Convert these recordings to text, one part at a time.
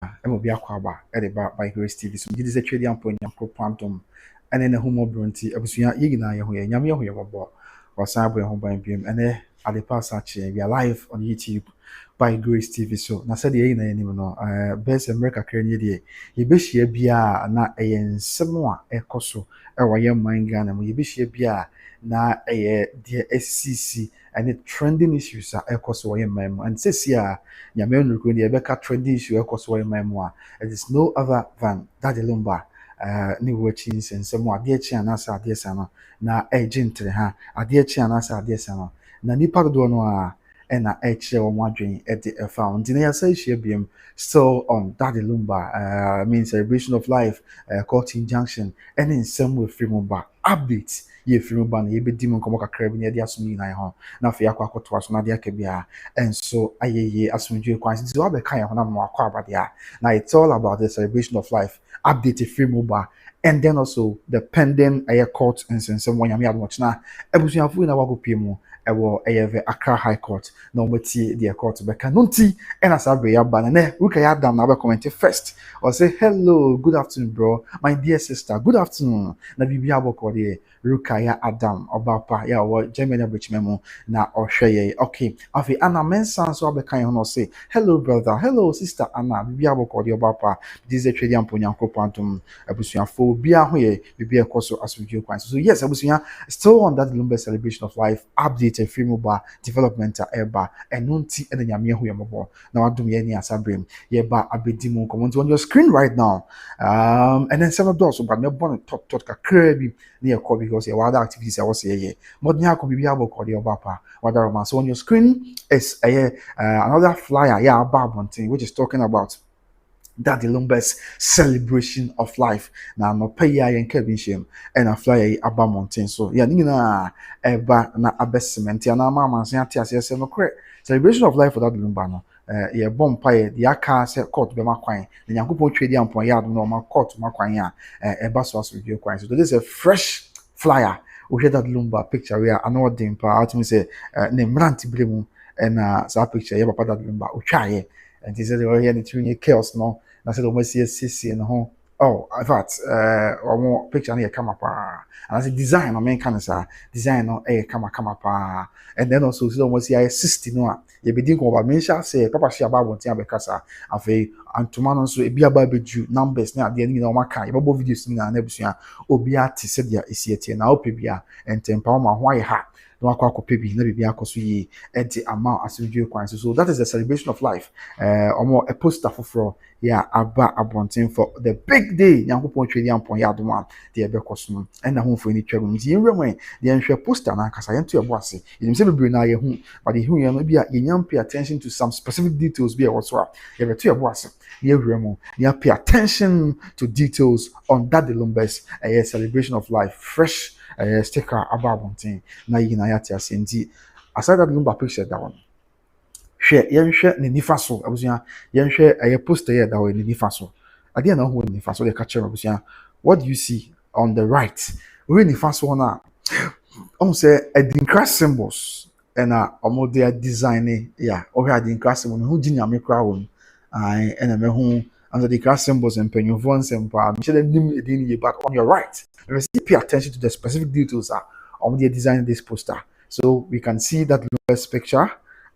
ɛma obi akɔ aba ɛde ba by Grace TV so gye sɛ twɛdi ampo nyankopɔn adom ɛne ne ho mmɔborɔ nti abusua yɛ nyinaa yɛ ho yɛ nyame yɛ ho yɛ mmɔbɔ wɔsan abɔ yɛn ho ban biom ɛnɛ ade pa asa kyerɛ we are live on YouTube by Grace TV so na sɛdeɛ yɛ nyinaa anim no bɛyɛ sɛ mmerɛ kakra nie deɛ yɛbɛhyia biara na ɛyɛ nsɛm a ɛkɔ so ɛwɔ yɛn man Ghana mu yɛbɛhyia biara na ɛyɛ deɛ ɛsisi ɛne trending issues a ɛkɔ so wɔ yɛn man mu and sɛsi a nyame nnurukuro deɛ yɛbɛka trending issue ɛkɔ so wɔ yɛn man mu a it is no other than Daddy Lumba ne wo akyi nsɛnsɛm a adeɛ kye anaasɛ adeɛ sa no na ɛgye ntere ha adeɛ kye anaasɛ adeɛ sa no na nipa dodoɔ no a ɛna ɛkyerɛ wɔn adwene ɛde ɛfa ho nti na yɛasa ahyia biam still on Daddy Lumba mean celebration of life court injunction ɛne nsɛm wɔ efiri mu ba update yɛ efiri mu ba na yɛbɛdi mu nkɔmɔ kakra bi na yɛde asom nyinaa ho na afei akɔ akɔtoa so na adeɛ aka bia ɛnso ayɛ yie asomdwe kwan nti wabɛka yɛn ho na ma wakɔ abadeɛ na it's all about the celebration of life update efiri mu ba and then also the pending court nsɛnsɛm wɔ nyame adomɔkyena abusuafo yi na wakɔ pie mu ɛwɔ ɛyɛ Accra High Court na wɔtie deɛ court bɛka no nti ɛna saa bere yaba na nɛ ruka yɛ adam na abɛkɔmmɛnte first or say hello good afternoon bro my dear sister good afternoon na biribi abɔkɔ deɛ ruka yɛ adam ɔbaapa yɛ ɔwɔ Germany abɛkyima mu na ɔhwɛ yɛ okay afei ana mensa nso abɛka yɛn ho na ɔse hello brother hello sister ana biribi abɔkɔ deɛ ɔbaapa gye sɛ twɛdi ampo nyankopɔn adom abusuafo biara ho yɛ biribi ɛkɔ so asomdwe kwan so yes abusua still on that Lumba celebration of life update free mobile development eba ɛno nti ɛna nyame ho yɛ mɔbɔ na wadom yɛ ni asabrem yɛba abedi mu nkɔmmɔ on your screen right now and then seven doors but me born top kakra bi na yɛkɔ because yɛ other activities I was here modern akɔ bibi abɔkɔ de ɔbapa wadaroma so on your screen is another flyer yeah about one thing which is talking about Daddy Lumba's celebration of life. Now no pay ya yen kebinshim and a flyer aba mountain. So yeah, nina eba na abesiment ya na mama nsiati asese no correct. Celebration of life for Daddy Lumba no. Yeah bomb pie the aka se court be makwan. The Yankupon trade ampon yard no ma court makwan ya eba so as review kwan. So this is a fresh flyer. We hear Daddy Lumba picture we are another dimpa out me say name ranti blemu and sa picture yeah papa Daddy Lumba utwaye. And he said, "Oh, yeah, the two chaos no." I said, "Almost see and home." Oh, in fact, or more picture near come up. And I said, "Design, I mean, kind of design no, come up." And then also, so almost see I 60 no. You be thinking about me, shall say, Papa, she about one thing because I've and tomorrow so it be about the numbers now. The end of my car, you both videos in an episode. Obiati said, "Yeah, is here now, Pibia and temper my why hat." No akɔ pebi na bibia akɔ so yi enti ama asomdwe kwan so that is the celebration of life omo a poster for yeah aba abonten for the big day nyankopɔn twedi ampon ya adoma de ebekɔ so no ɛna ho mfo ni twam nti yenwɛn de nhwɛ poster na akasa yento yɛbo ase yim sɛ bebre na yɛ hu but the hu yɛ no bia yɛnyam pay attention to some specific details bi ɛwɔ so a yɛbeto yɛbo ase ne awura mu ne pay attention to details on that the Lumba's celebration of life fresh sticker about one thing na yina yati asenti aside that Lumba picture that one hwɛ yɛnhwɛ ne nifa so abusua yɛnhwɛ poster here that way ne nifa so ade na ho ne nifa so de ka kyerɛ abusua what do you see on the right we nifa so na say adinkra symbols and omo their design yeah ohwɛ adinkra symbol no ho ginyame kra won ai and me ho under the class symbols and penyufo nsɛmpa mehyɛ nim edin ye but on your right let's pay attention to the specific details on the design of this poster so we can see that Lumba's picture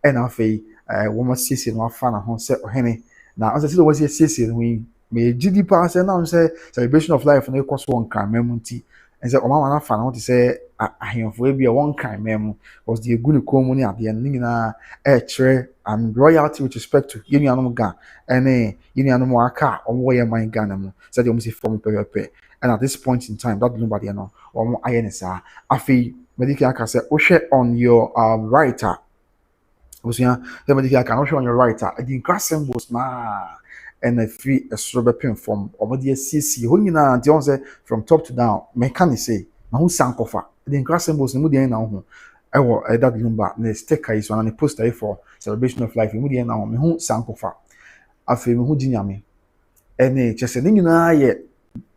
and afei woman sisi no afa na ho sɛ ɔhene na ɔsɛ sɛ wɔsi sisi no yi me gidi pa sɛ na sɛ celebration of life no ekɔ so on kan memu nti ɛsɛ ɔma na fa na wɔte sɛ ahemfo ebi a wɔn kan memu was the egu ne kom ne adeɛ no nyinaa ɛkyerɛ and royalty with respect to yɛnuanom ga ɛne yɛnuanom aka ɔmo yɛ man Ghana mu sɛ de ɔmo si form pɛpɛpɛ and at this point in time that Lumba deɛ no ɔmo ayɛ ne saa afei medical aka sɛ wohwɛ on your right obusua the medical aka wohwɛ on your right the grass symbols na and a free a strobe pin from ɔmo de asiesie hɔ nyinaa nti ɔmo sɛ from top to down mechanic say na ho sankofa the grass symbols no mu deɛ na ho ɛwɔ that Lumba na sticker is on the poster for celebration of life mu deɛ na ho me ho sankofa afei me ho ginyame ɛne kyerɛ sɛ ne nyinaa yɛ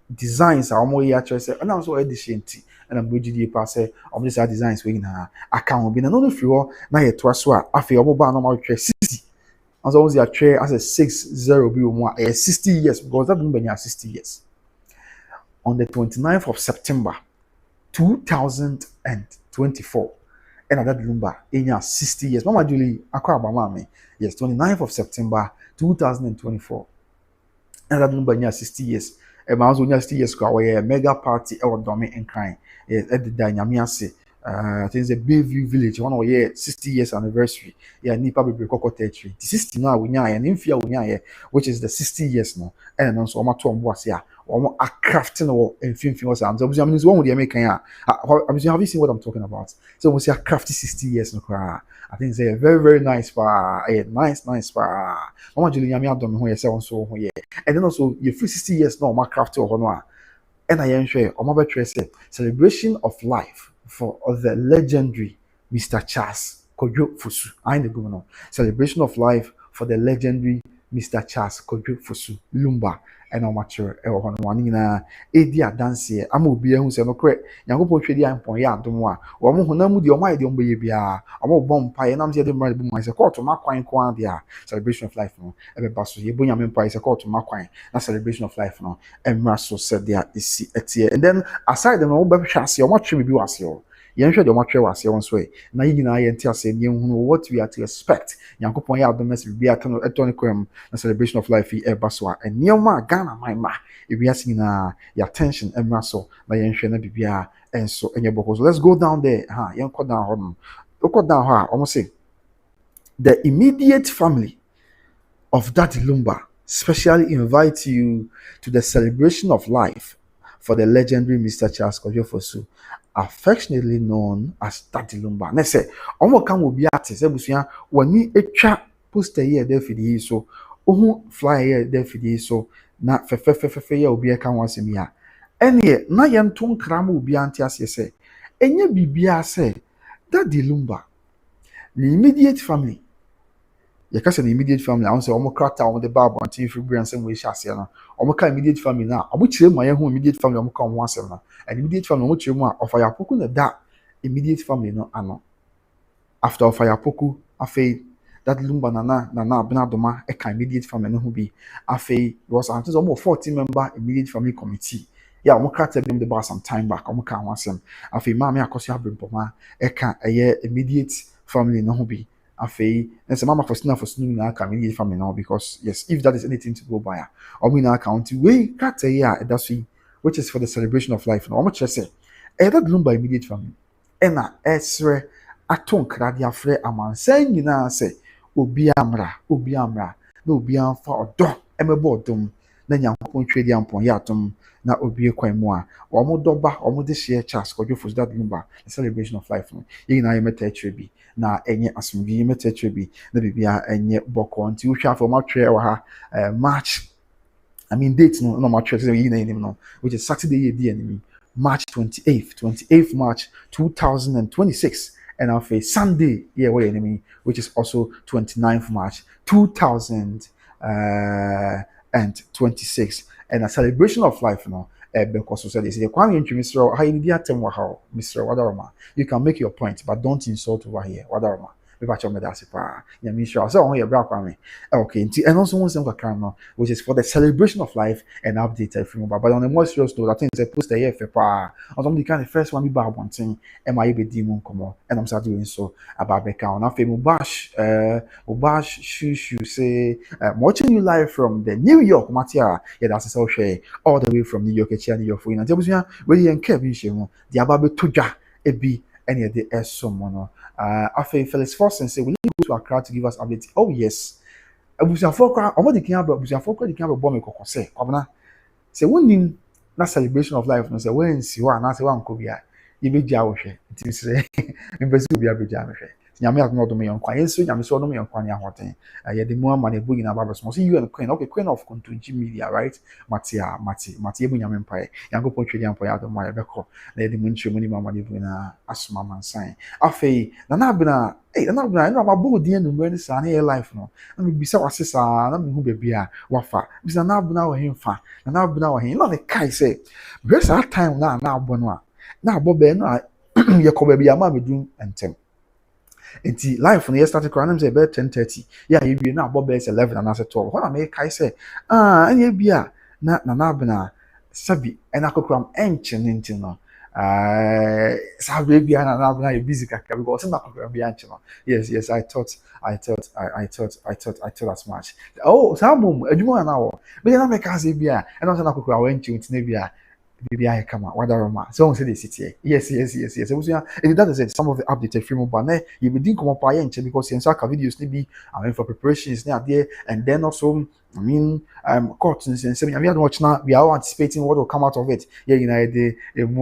designs a ɔmo yɛ akyerɛ sɛ ɛna so ɛde hyɛ nti ɛna mo gidi pa sɛ ɔmo de saa designs wɔ nyinaa aka ho bi na no free hɔ na yɛ toa so a afei ɔmo ba na ɔmo atwɛ sisi As always, you are as a 60 be one 60 years because that number is 60 years. On the 29th of September 2024, and that Lumba in 60 years. Mama Julie, Accra Mama, yes, 29th of September 2024. And that number near 60 years. And my husband 60 years ago, a mega party or domain and crying. At the Danyamiase. I think it's a Bayview village, one of year 60 years anniversary. Yeah, Nipa Baby Coco Territory. 60 now, we and Infia, which is the 60 years now. And also, my two was here. Or a crafting or and film was and so I mean, one with the American. Have you seen what I'm talking about? So we say a crafty 60 years no cry. I think it's a very, very nice bar. A nice bar. Mama Julie Yami Adam who you so here. And then also you free 60 years now, my craft or no. And I am sure on my say celebration of life for the legendary Mr. Charles Kojo Fusu. I the governor. Celebration of life for the legendary Mr. Charles Kojo Fusu Lumba. And I'm mature one na edia dance here. I'm obi ehun se no kre. Nyankopon twedi ampon ya adom a. Wo mo honam mu de o mai de ombe ye bia. Omo bom pa ye nam se de mra bu mai se court ma kwan kwan dia. Celebration of life no. Ebe baso ye bonya me pa se court ma kwan. Na celebration of life no. Emra so said there is etie. And then aside them no be hwa ase o ma twe bi wase o. Yen hwe de o ma twe wase on so e. Na yi nyina ye ntia se ne hu what we are to expect. Nyankopon ya adom se bia to no etoni kwam na celebration of life e baso a. Enioma Ghana my ma if we are seeing your attention and muscle by Yenshana Bibia and so in your book. So let's go down there. Young cut down almost say the immediate family of that Lumba specially invite you to the celebration of life for the legendary Mr. Charles Kojo Fosu, affectionately known as Daddy Lumba. Let's say, Omo come will be artist, when we a chat poster here there for the so, fly here there for the so. Na fe ya obi eka wansem ya ene na ye nto nkram obi ante ase se enye bibia se Daddy Lumba the immediate family ye ka se the immediate family I want say omo krata omo de babo anti free brand sem we hye ase na omo ka immediate family na omo kire mu aye hu immediate family omo ka omo asem na and immediate family omo kire mu a ofa ya poku na da immediate family no ano after ofa ya poku afei that Lumba nana Benadoma eka immediate family no be afei was antes almost 40-member immediate family committee. Yeah, omo ka tell them about some time back. Omo ka wansem. Afei mama akosi abrempoma eka eye immediate family no be afei and mama for sinu na aka immediate family no because yes, if that is anything to go by, omo na account we ka tell ya that's which is for the celebration of life. No omo che say that Lumba immediate family. Ena esre aton kradia frɛ amansan nyina say obi amra na obi amfa odo emebo odom na Nyankopon twedi ampon ya atom na obi kwan mu a omo doba omo de share Charles Kojo Fosu that Lumba the celebration of life no ye na ye meta bi na enye asombi ye meta bi na bibia enye boko nti wo hwa for ma twe wa ha March date no ma twe say ye na enim no which is Saturday ye di enemy March 28th March 2026. And on face Sunday, which is also 29th March 2026. And a celebration of life, because society say, Mr. You can make your point, but don't insult over here. Wadaroma. Okay, and also one thing which is for the celebration of life and update from but on a more serious note, I think it's a post the year for the kind of first one we buy one thing MIA be demon come on and I'm start doing so about Becca now Mubash Shushu say watching you live from the New York Matia, yeah, that's so share all the way from New York New York for you know really and Kevin Shemo the Ababe Tuja Ebi any of the S someone after Felix Forsen say, will you go to Accra to give us updates? Oh yes. Abusiafo the can bomb me koko say. Kwabna. Say when na celebration of life no say when si wa na say wan ko bia. Ye be gya wo hwe. Nti say me be bia be gya me hwe. Nyame at no do me yon kwan. Yenso nyame so no me yon kwan ya hoten. Ye de mu ama na bugi na baba so. See you and queen. Okay, queen of Kuntunji media, right? Mati ebu nyame mpae. Yango po twedi ampo ya do ma ye beko. Na ye de mu nchwe mu ni mama de bu na asoma mansan. Afei na abina na ma bo di enu mre ni sa na ye life no. Na me bisa wasesa na me hu bebi a wafa. Bisa na abina wo hemfa. Na abina wo hen. Na the kai say. Because that time na abo no a. Na abo be no a ye ko bebi ama me dun entem. Enti life no start cry na say be 10:30 yeah you be na about be 11 and as 12 when I kai say any bia na abena sabi and akokram enche nti no sabi bia na abena you busy kaka because na akokram bia enche no yes I thought as much oh samum adwuma na wo be na me ka say bia and also na akokram enche nti na bia maybe I come out. What are my so say the city? Yes. It was that is it. Some of the updated film but you be didn't come up because in Saka videos maybe I mean for preparations there and then also I mean courts and I mean watch now we are anticipating what will come out of it. Yeah, you know the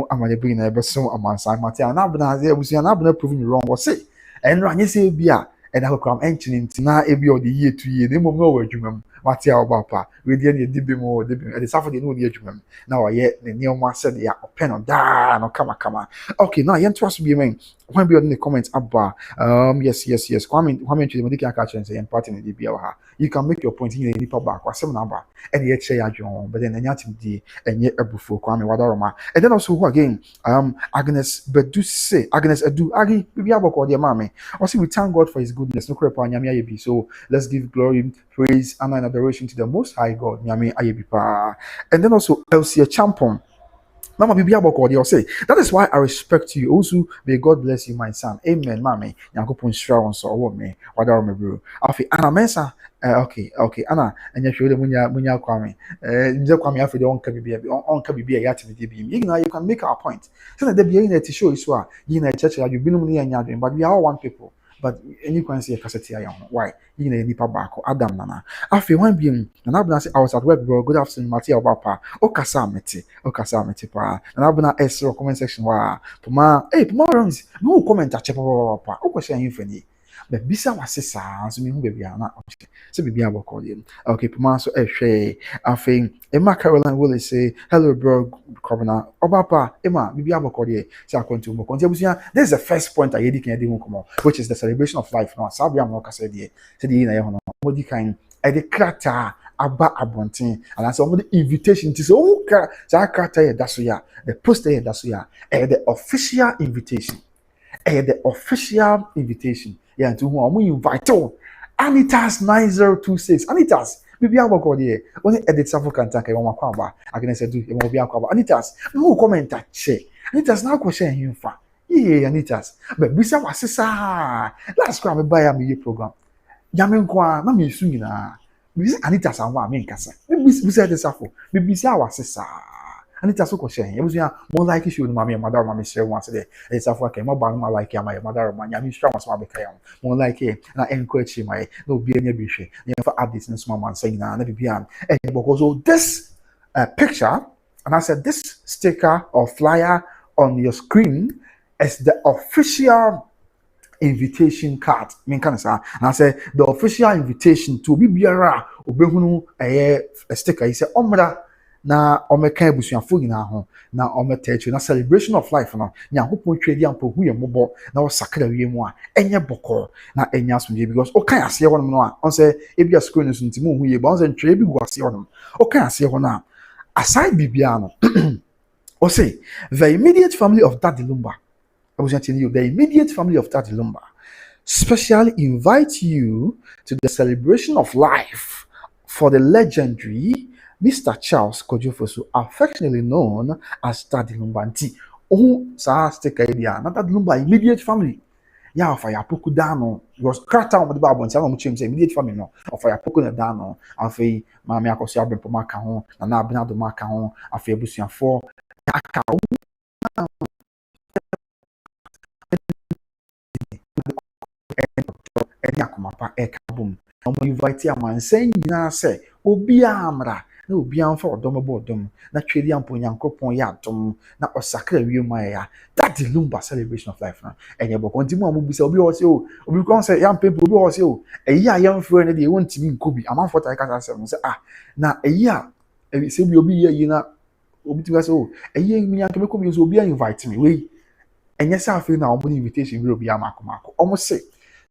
I'm gonna bring a so a man side matter and I've was not proving me wrong was say and run you say beer and I will come entering now every other year 2 years. They move nowhere you Mati Obapa, we didn't did more, and the Saturday no the judgment. Now I yet the new man said, yeah, pen on da, no come on. Okay, now you trust me, man. When be in the comments about yes. Kwame to the medical catch and say, and party in the BLH. You can make your point in the back or some number, and yet say, but then the team and yet a before Kwame Wadaroma. And then also who again, Agnes Beduse, Agnes Edu, Agi, we have a dear mammy. Also, we thank God for his goodness, no crap on Yami. So let's give glory, praise, honor, and adoration to the Most High God. Nyame ayebipa. And then also Elsie Champon. Mama bibi aboko they say that is why I respect you. Also, may God bless you, my son. Amen, mommy. Yankopon shira on so wo me. Wada me bro. Afi Anna Mensa. Okay. Anna, and you show the munya kwame. Nje kwame afi de onka bibi ya timi de bi. You can make our point. So that be in to show is why you in a church you been mu nya but we are all one people. But any can see a cassette here. Why? You know, nipa back Adam Nana. After one being, and I was at work, bro. Good afternoon, Matia Bapa. Okasa meti pa. And I've been at S comment section. Wow, Puma, hey, Puma runs. No comment at Chapa. Okasha infinity. But Bisa was sister, so me who be na. So be about call him. Okay, Puma so she. I think Emma Caroline will say, hello, bro, Governor. Obapa, Emma, be about call here. So I continue. This is the first point I can come on, which is the celebration of life. No, Sabia Moka said here. Said here, no, what kind at the crater aba abontin and as some invitation to say, oh, crater that's ya, the poster that's ya, the official invitation. The official invitation. Yeah, to whom we invite Anitas 9026. Anitas, maybe I will call here. Only edit Safo can take one kwamba. I can say do you will be a kwamba. Anitas, no comment that che. Anitas now question him fa. Yeah, Anitas. But bisa wasisa. Last time I buy a program. Yamen kwa na me su nyina. Bisa Anitas anwa me nkasa. Bisa de Safo. Bisa wasisa. Anita so question. You was more like you mama and mother mama share once there. It's after okay, my bang my like my mother man. You strong as my became more like it. And I encourage my no be any bishe. You never add this in small man saying na be am. And because this picture and I said this sticker or flyer on your screen is the official invitation card. Me kan say and I said the official invitation to be biara obehunu a sticker. He said omra na omeka ebusuafo nyina ho na ometachi na celebration of life no nyankopon twedi ampo hu yemobo na wo sakra wiemu a enye boko na enya asomje because o kan ase ho no a on say ebia screen so ntimo hu ye ba on say ntwe bi gu ase ho no o kan ase ho na aside bibia no o say the immediate family of Daddy Lumba I was telling you the immediate family of Daddy Lumba specially invite you to the celebration of life for the legendary Mr. Charles Kojofosu, affectionately known as Daddy Lumba. Oh, sa stick idea. Not Daddy Lumba, immediate family. Yeah, of fire poku dano. Was cracked down with the Bible and some immediate family no. Of fire poku na dano. Afi, mammy akosi abem po makaho. Na na abinado makaho. Afi ebusian for. Aka any akomapa ekabum. Omo invite a man saying na say obi amra. Na obi amfa odom bodom na twedi ampo nyankopon ya adom na osakra wiema ya Daddy Lumba celebration of life na enye boko ntimo amubisa obi ho se o obi kon se yam pempo obi ho se o eyi a yam fro na de wontimi nkobi amanfo ta ka say se na eyi a se obi ye na obi ti say o eyi mi yanke ko mi so obi invite me we enye sa afi na omo invitation we obi amakoma omo se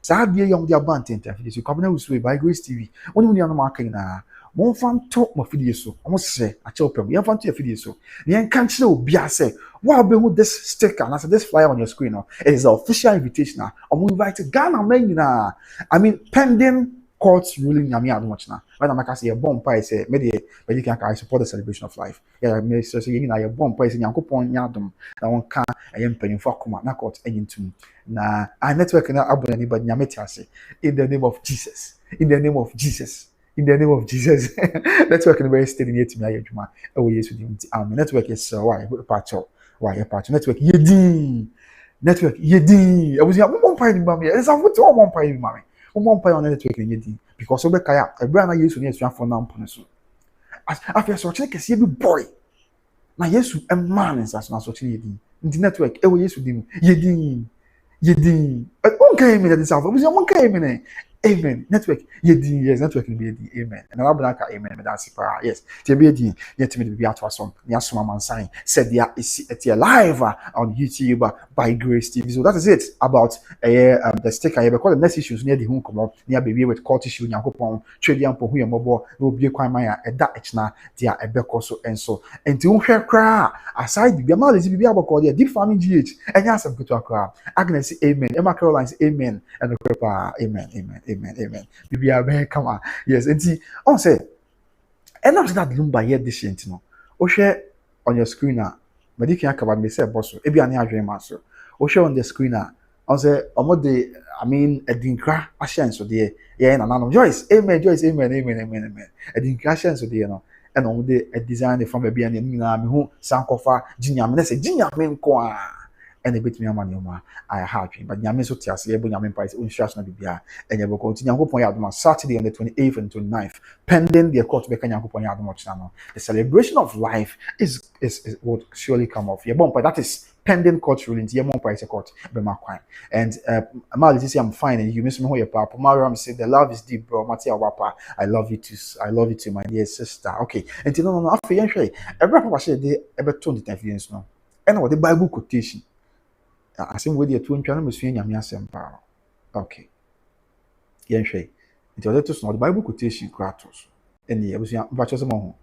saa die yom dia bantenta fi so kwabena usue by Grace TV oni mu no ma kan na Mon fan talk mo fidie so. Almost say a chopem. You fan to your fidie so. The can't will be a say. What about this sticker and this flyer on your screen now? It is the official invitation now. I'm invited Ghana men na. I mean pending courts ruling nyame ado much na. When I'm like say a bomb pie say me the can I support the celebration of life. Yeah, me so you know your bomb pie say nyankopon nyadom na won ka ayem panimfo akoma na court enyintum. Na a network na abonani but nyame tiase in the name of Jesus. In the name of Jesus. In the name of Jesus. Network in the very steady near to me. Ayajuma. Oh, yes, we didn't. Network is why patch up. Why a patch network? Yedi. Network yedi. I was here. One point in mommy. It's a foot or one point in mommy. One point on the network in yedi. Because of the kaya, a brand I used to need to for now. I feel so check see every boy. Now yes, a man is as much yedi. In the network, oh yes, we did yedi. Yedi. One came in at this hour. Was one came in. Amen. Network. Yedi. Yes, network will be yedi. Amen. And I'll be like amen. That's it. Yes. To be yedi. Yet to be out for some. Yasuma man sign said they are live on YouTube by Grace TV. So that is it about the sticker. Because the next issues near the home come up near baby with court issue. Yankopon trading for who your mobile will be quite my that echna. They are a bekoso and so. And to hear cry aside the amount is be about call deep farming GH and yes, I'm good to Accra. Agnes say amen. Emma Caroline say amen. And the prepare amen. Amen. Bibi amen. Come on. Yes. And see, on say, and after that Lumba here this shit, you know. O share on your screen now. But you can't cover me say boss. Ebi ani adwen maso. O share on the screen now. On say, omo de, I mean, edinkra ashen so there. Yeah, na no. Joyce, amen. Joyce, amen. Edinkra ashen so there, no. And on the design from baby and na me hu sankofa jinyame na say jinyame nko a. And a bit me amanioma I happy but nyame so tiase ebo nyame price instruction bibia enye bo continue yankopon ya adoma Saturday on the 28th and 29th pending the court be yankopon ya adoma channel. The celebration of life is what surely come off your bomb that is pending court rulings your price court be my kwan and Amali say I'm fine and you miss me who your papa Mariam say the love is deep bro Matia wapa I love you too my dear sister. Okay and no after yen hwe every papa say dey ebe turn the time no and what the Bible quotation asem we dey to ntwa na mesua nyame asem pa. Okay yen hwe it was to the Bible quotation kratos ene ye busua mfacho se mo ho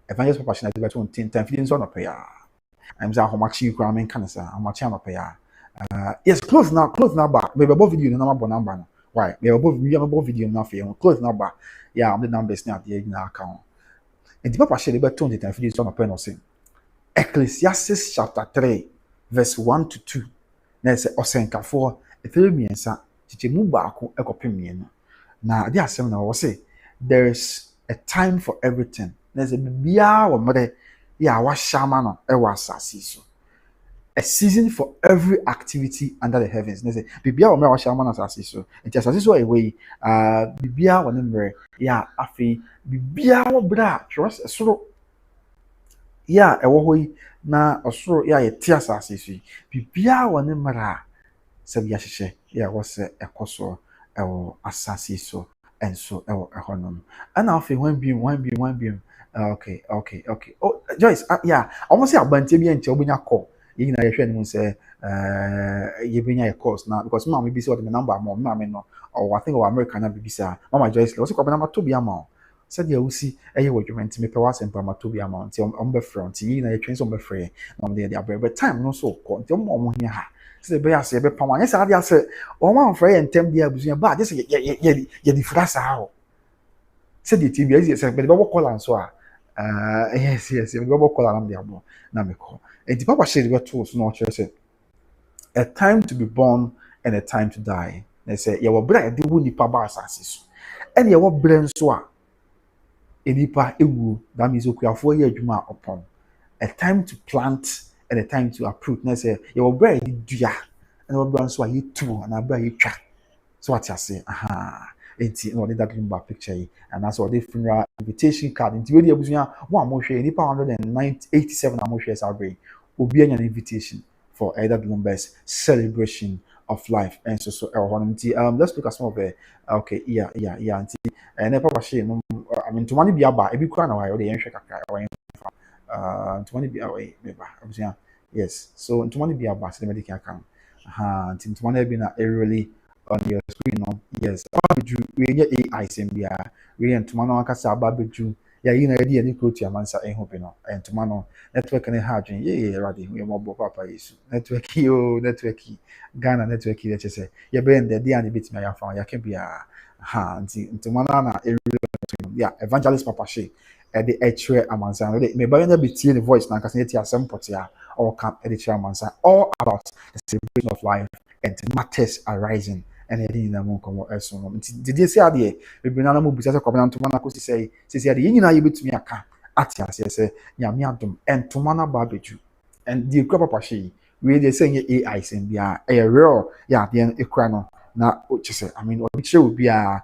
evangelist papa shina dey to 10 time feeding so no pa ya I'm say ahomachi kra men kan sa ahomachi no pa ya yes close now ba we be video no na number no why we be video na fe close now ba yeah the numbers na dey na account and the papa shina dey to 10 time feeding so no pa no say Ecclesiastes chapter 3 verse 1 to 2 na say osenkafo efemiensa chichemu baako ekopemienu na ade asem na wo say there is a time for everything na say bibia wo mre ya wa shama no e wa asase so a season for every activity under the heavens na say bibia wo mre wa shama na asase so enti asase so away bibia wo ne mre ya afi bibia wo bra trust soro ya ewo hoyi na osoro ya yete asase so bibia woni mara sabi ya hyehe ya wose ekoso ewo asase so enso ewo ehonom ana afi wan bi okay oh Joyce yeah almost say abante bi enche obunya call yi na yehwe ni mu say ye benya your course na because mama bi say what the number mom mama no or I think of America na bibisa mama Joyce le so kwa na to bi ama said ya usi eye wodwement me pe wasem pa mato bi amount on be front yi na ye twen so be free on the abere time no so ko nti mo hia ha se be ase be pa wan se ade ase o wan free entem dia abusua ba je se ye di frasa ha se di tv ye se be bo call so a yes be bo call am dia bo na me call enti papa share the tools no chere say a time to be born and a time to die they say ye wo bra de wo nipa ba asase so and ye wo bra so a enipa ewu that means okuafo ye adwuma upon a time to plant and a time to uproot na say you will bring dua and you will so you two and abra you twa so what you say enti no that Lumba picture yi and that's what the funeral invitation card enti we dey abusua one mo hwe enipa 187 am hwe sabre obi anya invitation for either Lumba's celebration of life and so let's look at some of the okay yeah enti and papa share no I mean to money be aba ebi kura na why o dey enhwe kakra why to money be away meba abusua yes so to money be aba se the medical account to money be na really on your screen no yes we get AI sembia we and to money akasa aba beju Yeah, you know, idea ni kruti amansa ehu no and tomano network ne ha adwen ye radi we mo papa yesu network yo network Ghana network le chese ye be ndɛ dia ne bitimi ya fa ya ke bia ha ntomano na yeah evangelist papa she the echwe amansa no me ba na betie the voice na kasa yeti asem potia or come the amansa all about the celebration of life and matters arising and heading in a monk or else. Did you say, Ade, we bring an amu bisa covenant to Manaco say, the Yin I bit me a car, Atias, yes, Yamiadum, and to Mana barbecue. And the crop of she, we they saying AI and be a real, yeah, the end equano. Now, what you say, I mean, what show would be a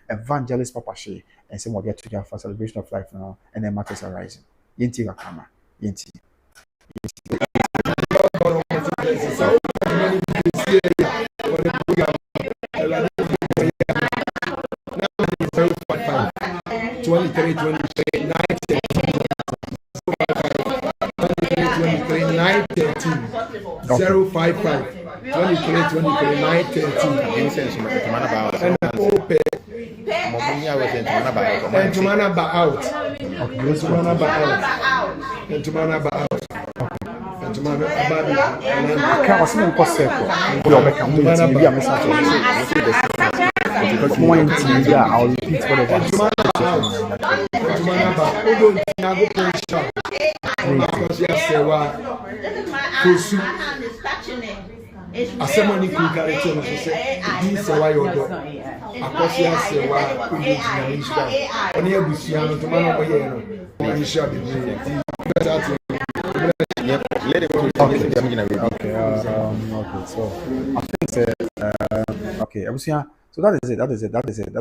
evangelist papa she, and some of the to for celebration of life now, and then matters arising. Yinti Wakama, Yinti. Twenty-three, 055 23 23 9 13 and open and to man about out and to man about out and to man about out and to man about I can't see one circle. Because more in TV, I'll repeat whatever. Asemani kukarete no se di se wa yodo akosi ase wa kudi na insha oni abusia no to mano oye no insha be Okay, so I think okay, abusia. So that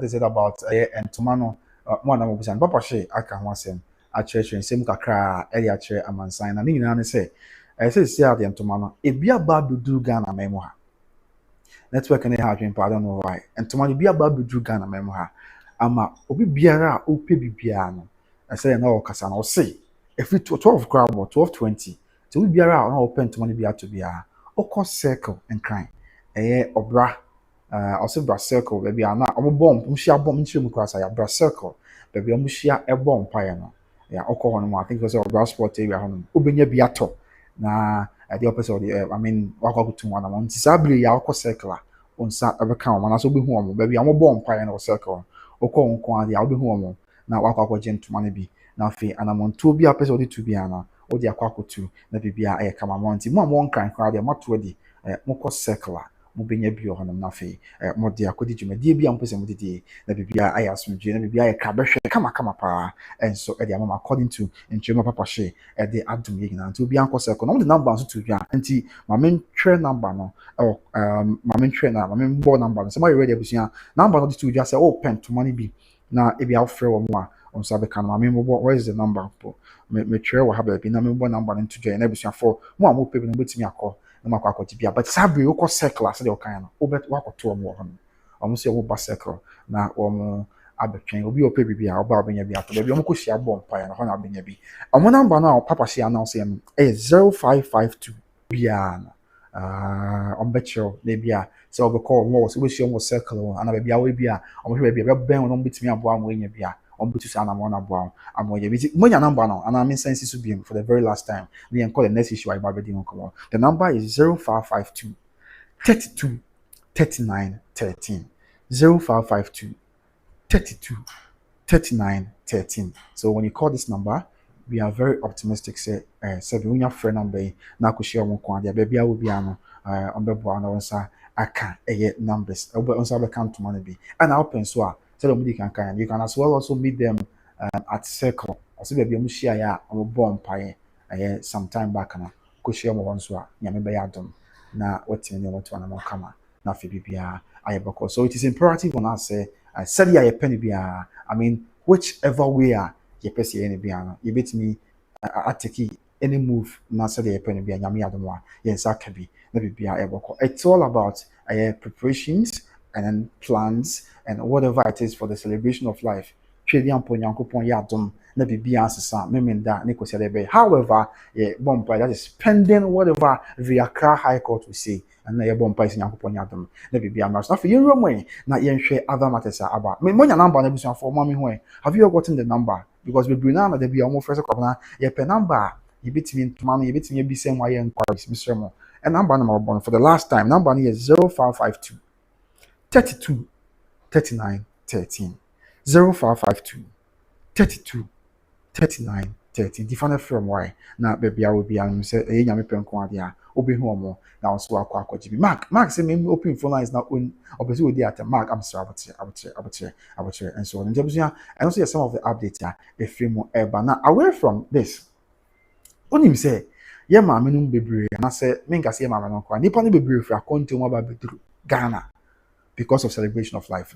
is it about and tomano one of abusia. Papa she aka ho asem a church and same kakra area church amansan na ni nyina ne say say ade tomano e bia ba do Ghana memo ha network ne ha adwen pa I don't know why and tomorrow bia ba do Ghana memo ha ama obi biara o pe bibia no I say na o kasa na o say if it 12 crowd 12:20 so obi biara na open tomorrow bia to bia o cause circle and crying obra also bra circle baby ana omo bomb mhia bomb nchire mu kwasa ya bra circle baby omo hia e bomb pa ya no ya okọ hono I think because of bra sport area hono obenya bi ato na the opposite of the I mean wakọ to one amount sabri ya okọ circle a onsa ebeka o na so be hu omo baby omo bomb pa ya no circle okọ nko ade ya obe hu omo na wakọ gentleman na bi na fe anamonto bi apese odi to bi ana odi akwakotu na bibia kama monti mo amon kan kwa de mato di mokọ circle mo benya bi ho na fe mo de akodi dwumadie bi ampese mo didi na bibia asomdwe na bibia kabehwe kama pa enso de amama according to nchema papa she de adum ye gina nti obi anko circle no mo de number nso to dwa nti ma men twa number no ma men twa na ma men bo number no se ma ready abusia number no to dwa say pen to money bi na e bia ofre wo mo a onso abeka no ma men bo where is the number po me twa wo ha ba bi na men bo number no to dwa na abusia for mo a mo pe bi no betimi akọ na makọ akọtibia but sabri ukọ circle ase de okan no obet wakoto omo ho omo se omo ba circle na omo abetwen obi ope bibia oba obenya bi ato bia omo ko hia bom pa ya no ho na obenya bi omo number na papa she announce am 0552 bia na ombetcho na bia se obekọ omo so we hia omo circle ana bia we bia omo hwe bia ben omo bitimi abo amo enya bia ombutu sana mo na boa amoye bi monya number no and I mean sense to be for the very last time we call the next issue I ba be come on the number is 0552 32 39 13 0552 32 39 13 so when you call this number we are very optimistic say we have friend number na ko share mo kwa dia bia wo bia no ombebo na wonsa aka numbers onsa be count money bi and open so a so you can as well also meet them at circle also be am share ya am bomb pae sometime back na ko share mo won so a nyame be yadom na wetin ne woto na mo kama na fe bibia ayebako so it is imperative on us say said ya penny bia I mean whichever way ye pese any bia no ye betimi ateki any move na said ya penny bia nyame yadom a ye nsa ka bi na bibia ayebako it's all about preparations and then plans and whatever it is for the celebration of life twedi ampo nyankopon ya adom na bibia asesa memenda ne kosi de be. However, bompa that is pending whatever the Accra High Court will say. And na ye bompa is nyankopon ya adom na bibia mas. Na for yen romwe na yen hwe other matters aba. Me monya number na busu for mama ho. Have you gotten the number? Because we bring na there be almost first kwabna ye pe number ye betimi ntuma no ye betimi bi sem wa ye inquiries misremo. And number na born for the last time. Number is 0552 32 39 13. 0552 32 39 13. Different from why na baby I will be am say e nyame penko ade a obehu omo na also akwa akwaji Mark say me open phone lines na on obese we dey at Mark I'm sorry about and so on and also some of the updates are a free more eba na away from this onim say ye ma me num bebre na say me nka say ma no kwa nipa no bebre fra konti mo ba bedru Ghana because of celebration of life.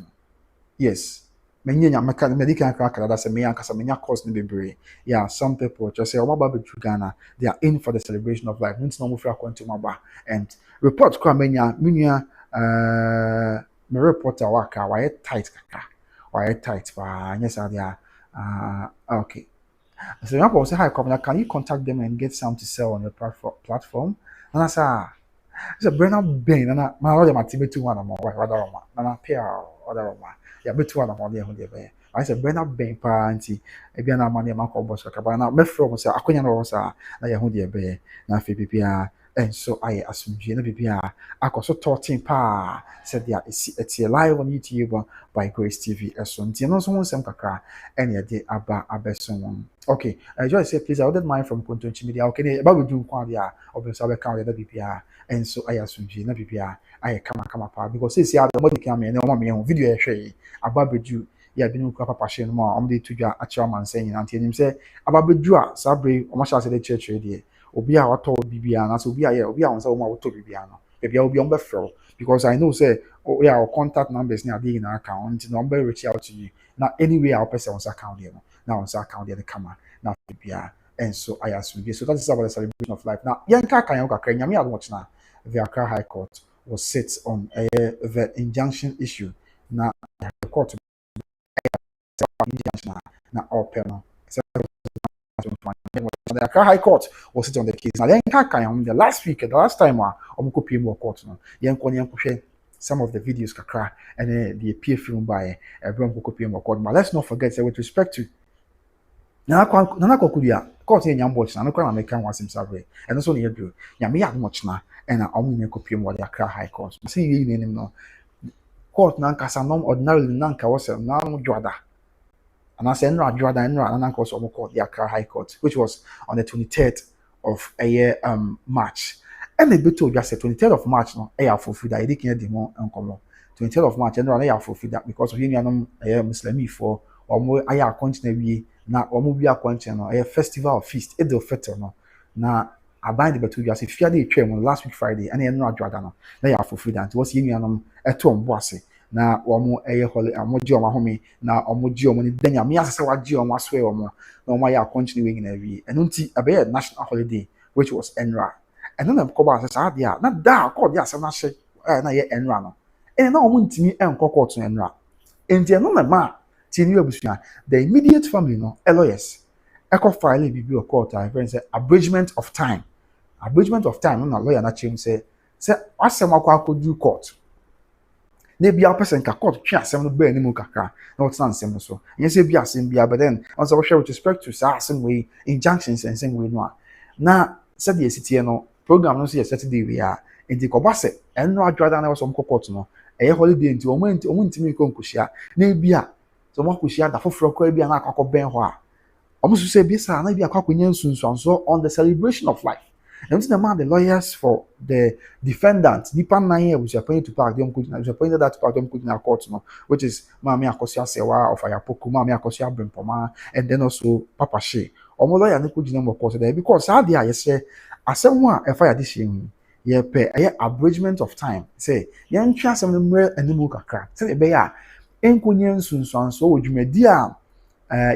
Yes. Many medical Canada say me ankasa menya course ni bebre. Yeah, some people just say Obaba to Ghana, they are in for the celebration of life. Means no more for Maba. And report kwa menya me reporter waka why tight kaka. Why tight pa yes they are okay. So you say hi can you contact them and get some to sell on your platform? And I say it's a Brennan Bain and my other Matibe to one more and I pay other ya betu na mo de ho de be I say Brennan Bain pa anti e bia na money ma ko boss ka ba na me from say akonya no sa na ye ho de be na fe bibia and so I asumje na bibia akoso 13 pa said there is it's live on YouTube by Grace TV so nti no so wonsem kakra and ye de aba abeson okay I just say please I ordered mine from Kontonchi Media okay about we do kwa dia obviously I can the bibia and so I asumje na bibia I kama pa because say the money can me na o ma video e hwe ababedu ya binu kwa papa hye no ma om de tudwa a chairman saying anti enim say ababedu a sabre o ma sha say the church dey obi a wato bibia na so obi a on say o ma wato bibia no e bia obi on be fro because I know say oh yeah our contact numbers ni ade na account no be reach out to you na anyway our person on account there no na on account there the camera na bibia and so I assume so that is about the celebration of life now yanka kan yakra nyame adwotch na the Accra High Court was set on the injunction issue na the court na open no the Accra High Court was sit on the case. Now then the last time we PM court no some of the videos kakra and the appear film by everyone who PM court. But let's not forget that with respect to Nana Kokudia, court in young boys, and no can make was himself and also near do Yami much na and I only PM what the Accra High Court. See you name no court Nanka nom ordinarily Nanka was a non Joda. And I said, no, Jordan, and Uncle called the Accra High Court, which was on the 23rd of a year March. And they told just the 23rd of March, no, I have fulfilled that. I didn't get more uncommon. 23rd of March, and I have fulfilled that because of him, Muslim for or more. I are continually now, or movie are continuing a festival of feast, Edo Fetter, no. Now, I bind the two just if you had a train on last week Friday, and I know Jordan, they are fulfilled that. It was him, a tomb bossy. Na omo holiday amoji omo home na omoji omo ni danya me asese waji omo aswe omo na omo ya continue we na wi eno nti abe national holiday which was enra eno na ko ba asese adia na da ko dia asem na hye na ye enra no eno na omo ntimi enko court enra enti eno na ma tini abusua the immediate family no lawyers echo file bibi o court I friend say abridgment of time na lawyer na chem say asem akwa court na bia person ka court twa asem no ba ni mu kakra na what's ansem no so yes bia asem bia but then also we share with respect to asem we injunctions and same we no na said the city no program no say Saturday we are enti ko ba se enno adwada na so mko court no holiday enti omo ntimi ko nkohia na bia so mo kohia da foforo ko bia na akakọ ben ho a omo so say bisa na bia akakọ nsunsuanso on the celebration of life. And the man, the lawyers for the defendant, Nipan Naya was appointed to park them, was appointed that to park them in our court, no, which is Mammy Akosia Sewa of Ayapoku, Mammy Akosia Brimpoma, and then also Papa She. Or more lawyer, they could name of course there because I did, I say, as someone a fire this year, yeah, pay a abridgment of time. Say, young chance of the mere and the muka crack. Say, Bear, Enkunyan soon, so would you, my dear,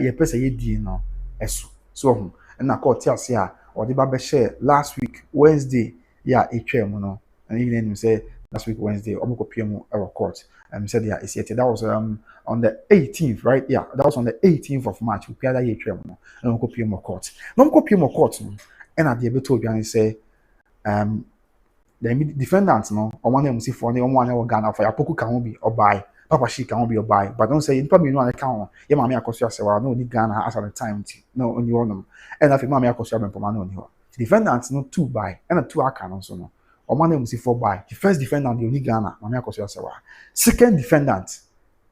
ye pesa ye dino, eso, so, and I call Tia Sia. Or the Baba share last week, Wednesday, yeah, a chair, no, and even him say last week Wednesday. Omoko PM court. Said yeah, it's yet. That was on the 18th, right? Yeah, that was on the 18th of March. We had that year and Omoko PM court. Omoko PM court. And at the able to and say the defendants no or one them see for one Ghana for Apoku can be or buy. Papa she can be or buy, but don't say probably no account. Yeah, mammy akosia say well no Ghana as at the time no only one them. And I think mammy akosia ben poma no here. Defendants no two buy and a two account also no. Or one them see for buy. The first defendant the only Ghana mammy akosia say well. Second defendant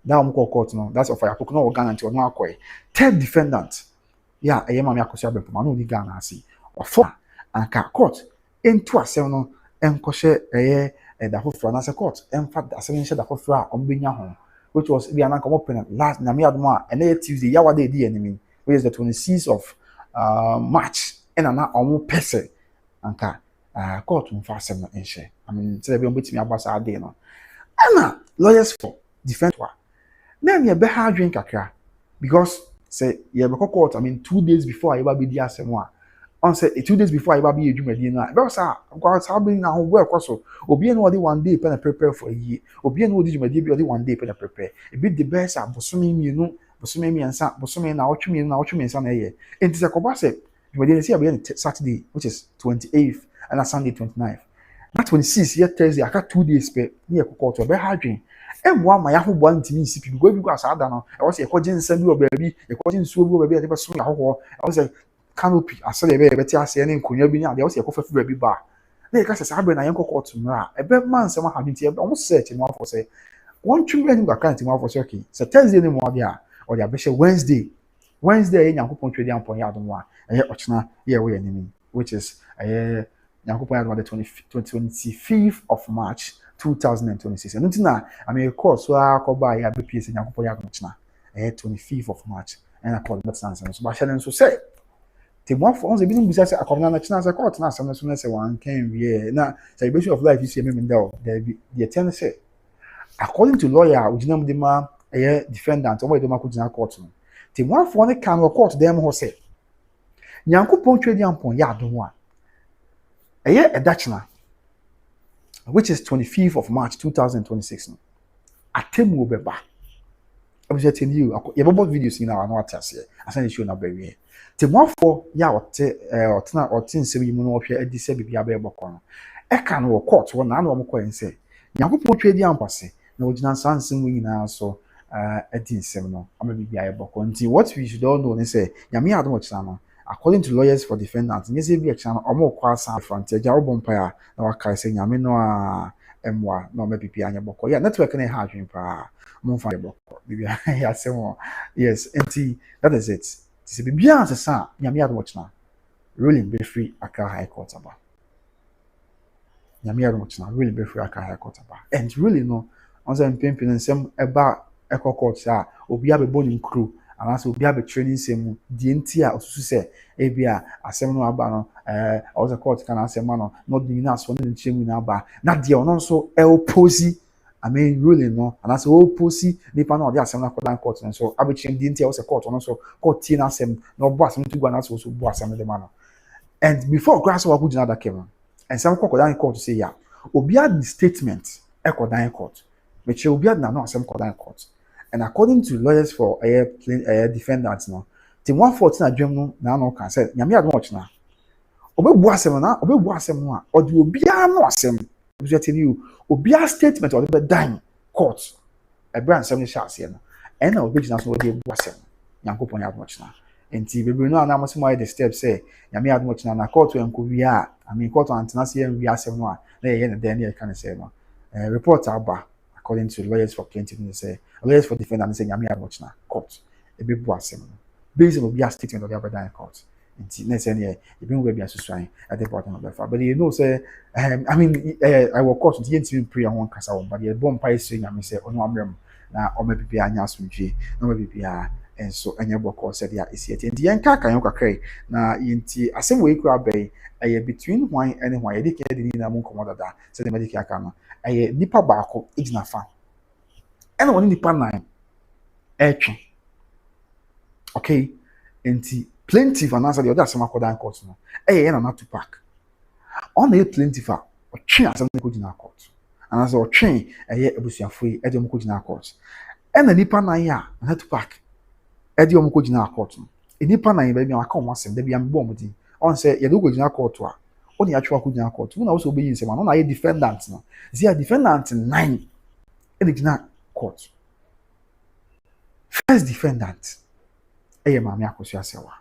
that I'm call court no that's of Apoku no Ghana until no akoi. Third defendant yeah I mammy akosia ben poma no only Ghana see. Or four and court into a seven enkɔhye da hofra na se court emfa da se nhyɛ da hofra ombenya ho which was bi ananka open last na me adom a na Tuesday yawa day di enemy which is the 26th of March and na omo pese anka court mfa asɛm no nhyɛ I mean say bi ombetimi abasa ade no ana lawyers for defense wa na me be ha adwen kakra because say ye be court I mean 2 days before I be di asɛm a on say 2 days before I be a dwumadi na because God sabin na ho work so obi no dey 1 day pen prepare for a year obi no dey dwumadi bi dey 1 day pen prepare e be the best abosome mienu bosome miensa bosome na otwemi na otwemi ensa na ye enti se koba se dwumadi na see be Saturday which is 28th and Sunday 29th that 26th yet Thursday aka 2 days pe na court to be hadwen emwa ma ya ho bo ntimi nsipi go bi go asada no e was e koje nsa bi obabi e koje nsuo bi obabi e be so ya ho e was canopy asale be beti ase ne nkonwa bi ni ade wo se ekofa bi ba na e ka se sabre na yenko court mra e be man se ma ha bi ti e o search no afo se won twi bi ni ga kan ti mo afo se okay se Thursday ni mo ade a o de abehye Wednesday e nyankopon twedi ampon ya adom a e ye ochena ye we enemy which is nyankopon ya the 25th of March 2026 and ntina I mean course so akoba ya be pese nyankopon ya adom ochena 25th of March and I call that sense so ba shelen so say te mo for once ebi busa say akomna na china say court na asem so na say one can we na celebration of life you see me there the ten say according to lawyer ujinam de ma defendant o mo de ma ko jina court no te mo for ne kan court dem ho say nyankopon twedi ampon ya adom a edachna which is 25th of March 2026 no atemu obeba I was telling you you about videos in our no atase asan show na bawie te moafo ya otena otinsem yi mu no hwe adi se bibia ba ebokọ no e kan wo court wo na na wo koyen se nyankopon twedi ampase na ogina sansem nyina so adi nsem no ama bibia ebokọ nti what we should all know is say nyame adom ochina no according to lawyers for defendants nyese bi ochina no omo kwa san front eja wo bompa ya na waka se nyame no a emwa na oma bibia anya bokọ ya network na ha adwen pa mo fa bokọ bibia ya se mo yes nti that is it. Se bibia asesa nyame adom ochina ruling be free Accra High Court aba nyame adom ochina ruling be free Accra High Court aba and really no on say mpempin nsem eba eko court a obi abebo ni nkru anase obi abe training nsem die nti a osusu se ebia asem no aba no o the court kana asem no no di na so no nchemu na aba na die ono nso opposi I mean ruling no and as opposi nipa na odi asem na kodan court so abechim di ntia wo se court no so court tie na asem no bo asem tu gwa na so bo asem de ma no and before grass wa kujina da kema and some kodan court say ya obi ad the statement e kodan court which obi ad na no asem kodan court and according to lawyers for defendants no the 114 adwem no na no kan say nyame adom ochina obebu asem no a odi obi a no asem we tell you obi a statement or the dan court e brand 7 shares no and na obi gina so odi ebu asem nyankopon ya adom ochina enti bebre no na amosi mo the step say nyame adom ochina na court enko wi a I mean court antenase ya wi asem no a na ye na den ye kan say no report aba according to lawyers for plaintiff say lawyers for defendant say nyame adom ochina court e be bu asem no based on obi a statement of the dan court enti na say ne e be we be asusuan at the bottom of the file but you know say I mean I will court enti enti pray on kasa won but the bomb pie say nyame say ono amrem na o ma bibia anya asumdwe na ma bibia enso anya boko said ya isi enti yen ka kan kakrai na yenti asem we kura bai aye between why and why dey ke dey na mun komoda da say the medical aka no aye nipa baako igina fa ena woni nipa nine etwe okay enti plaintiff and answer the other asem akodan court no aye na to pack on the plaintiff a otwe asem ko gina court and as a train ebusuafo yi ede omko gina court ena nipa nan ya na to park ede omko gina court no nipa nan ba bi aka omo asem da bi am bo omdi on say ye do go gina court a oni atwa ko gina court una wo so obeyi nsem no na ye defendant no see a defendant 9 ede gina court first defendant maame akoso asewa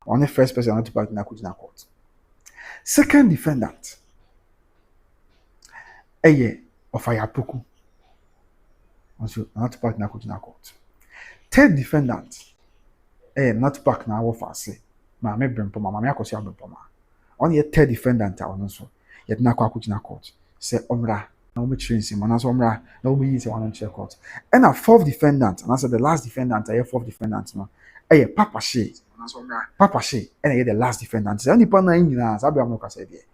on the first person not to park na kujina court second defendant Ofayapoku also not to park na kujina court third defendant not to park na wofase maame brempo maame akoso abrempo ma on the third defendant on so yet na kwa kujina court say omra na wo between sim na so omra na wo yi say one check court and a fourth defendant and I said the last defendant fourth defendant no Papa She Papa She and the last defendant say any partner in na sabi am ka say there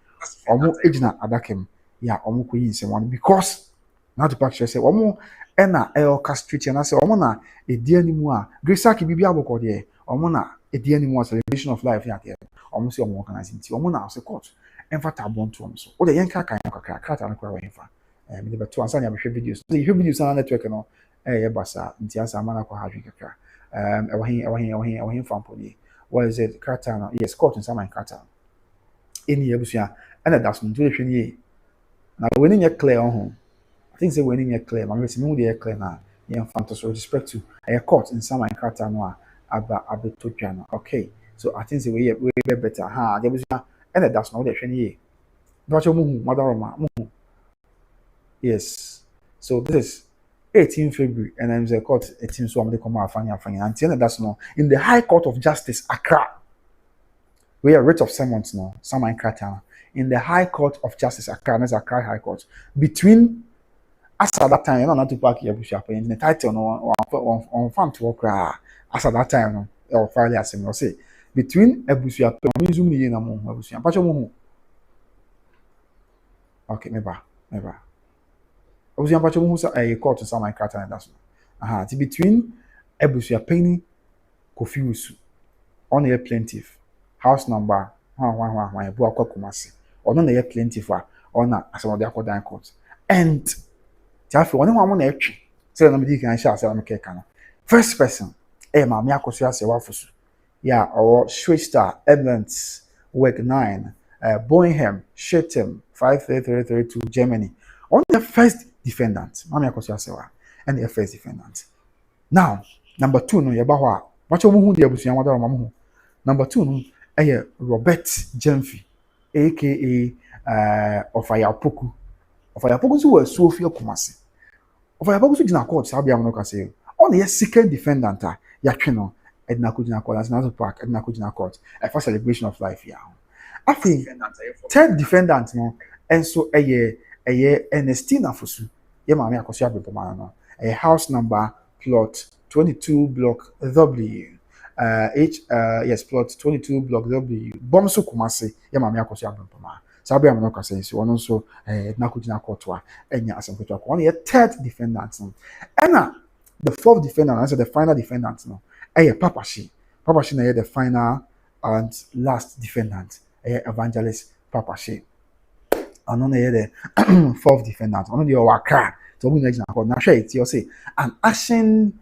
omo ejina adakem ya omo ko yi nsem one because na to pack say omo na orchestrate na say omo na edi animu a Gresaki bibi aboko there omo na edi animu celebration of life ya there omo say omo organize nti omo na say court emfa tabon to omo so o de yenka kan kakra na kwa wenfa me de beto ansa ya behwe videos so you videos na network no basa nti ansa mana kwa hadwe kakra ewahin famponi what is it carton yes court in some carton in yebusia and that's no to hwe na when you clear on I think say when you clear my say me dey clear na yen fanto so respect to a court in some carton no aba to twa okay so I think say we better yebusia and that's no dey hwe ni but you mu madaroma mu yes so this is 18 February and I'm the court 18 so I'm the come afanya and that's no in the High Court of Justice Accra we are writ of summons no Saman Krata in the High Court of Justice Accra that's Accra High Court between as at that time not to park here in the title no on farm to work as at that time no or file as no say between Ebusia Pemizu ni na mo Ebusia pacho mo okay meba Obusia pacho mo sa court sa my carton and that's ti between Ebusia Penny Kofi Usu on the plaintiff house number 111 Ebu Akwa Kumasi on the plaintiff on asamo de akodan court and tiafi one ho na etwe say na me di kan sha say na keka no first person maame akoso asewa fosu yeah or Schwester Events work 9 Boingham Shetem 53332 Germany on the first defendant maame akoso asewa and the first defendant now number 2 no yeba ho a wacho mu hu de abusuan wadaro mamu number 2 no Robert Jemfi aka Ofayapoku so was Sophia Kumasi Ofayapoku so gina court sabi am no ka say on the second defendant ya twe no edna ko gina court as na park edna ko gina court for celebration of life ya afi third defendant no enso Ernestina Fosu ye maame akoso abepoma no house number plot 22 block W yes plot 22 block W Bomso Kumasi ye maame akoso abepoma sabi am no ka say so ono so edna ko gina court wa enya asempeto ko on ye third defendant no ena the fourth defendant and the final defendant no Papa She na the final and last defendant evangelist Papa She and on the fourth defendant on the Accra so we next now share it you say an action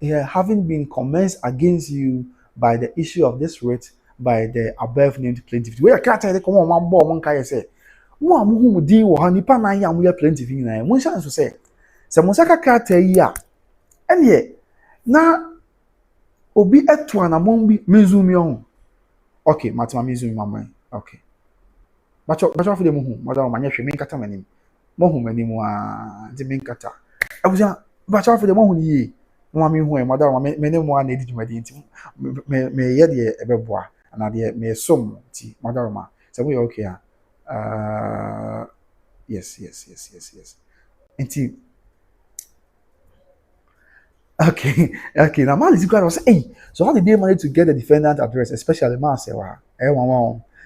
having been commenced against you by the issue of this writ by the above named plaintiff we are cartel dey come on one ball one kai say mo amuhu mu di wo ha nipa na ya mo ya plaintiff ni na mo sha so say se mo saka cartel yi a ene na obi etu anamon bi mezumi on okay matima mezumi mamman okay bacho for dem hu madam manya hwe menkata manim mo hu manim a de menkata abuja bacho for dem hu ni yi mo ma hu e madam menim mo na edidi madi nti me ye de ebeboa na de me som ti madam ma se mo ye okay yes nti okay. Now, man, is going to say, hey, so how did they manage to get the defendant address, especially man, say, wow,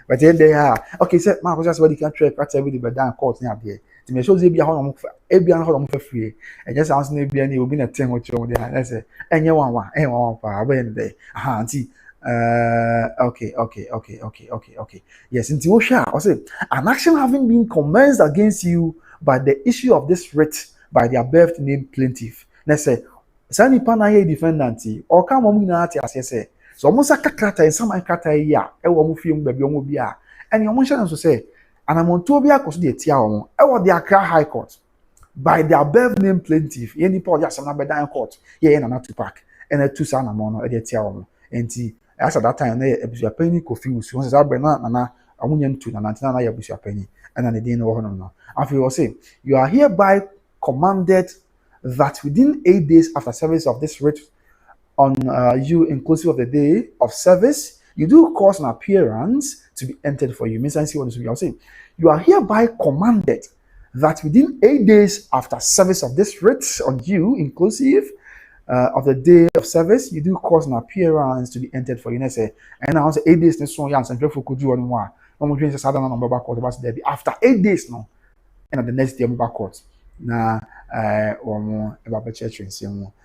but then they are okay. Say, man, because that's what you can try. Practice every day, down court near there. To make sure they be a home, for free, and just answer maybe any will be a 10 or 2 there. And I say, and you want one for a way day. Auntie. Okay. Yes, into Osha, I say, an action having been commenced against you by the issue of this writ by the above named plaintiff. Let's say, Sani Pana defendant, or come on at as I say. So almost a kata and some kata ya, a woman film baby on bia. And your motion to say, and I'm on Tobia cos the Tiao, or the Accra High Court by the above named plaintiff, any part just another down court, yeah, and another pack, and a two son among the Tiao. And as at that time, they was a penny confused. Once I bring out a woman to an antenna, I was a penny, and then they didn't know. After you say, you are hereby commanded that within 8 days after service of this writ on you, inclusive of the day of service, you do cause an appearance to be entered for you. Means I see what this will be. I'll say, you are hereby commanded that within 8 days after service of this writ on you, inclusive of the day of service, you do cause an appearance to be entered for you. And say, and I say 8 days. This one, yeah, and people could do anymore. After 8 days, no, and the next day, I'm back court. Na or about church and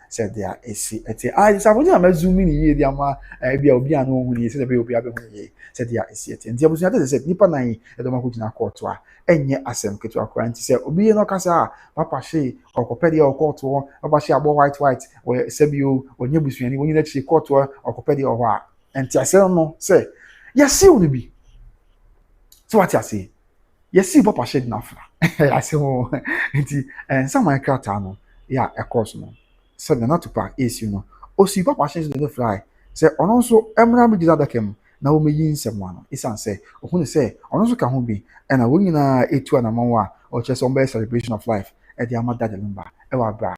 said there is I decided I'm zooming here. The ama be obiano when he said the baby said there is it. And there was another said Nipa nine at the Makutina court to and yet assem to a crime to say Obi no casa, Papa she or Copedia or court or Papa she about white or Sebio or Nebusian when you let she court or Copedia or what. And I said no say yes, see will be. So what I say? Yes, see Papa shed nafla. I say, oh, and some my cartano, yeah, of course, no. So the not to pack is, you know. Oh, see Papa shed the fly. Say, on also, Emma did other came. Now me yin someone. It's say, or who say, on also can be, and a win a two and a mawa, or just on best celebration of life at the Amada de Lumba, Ewa Bra,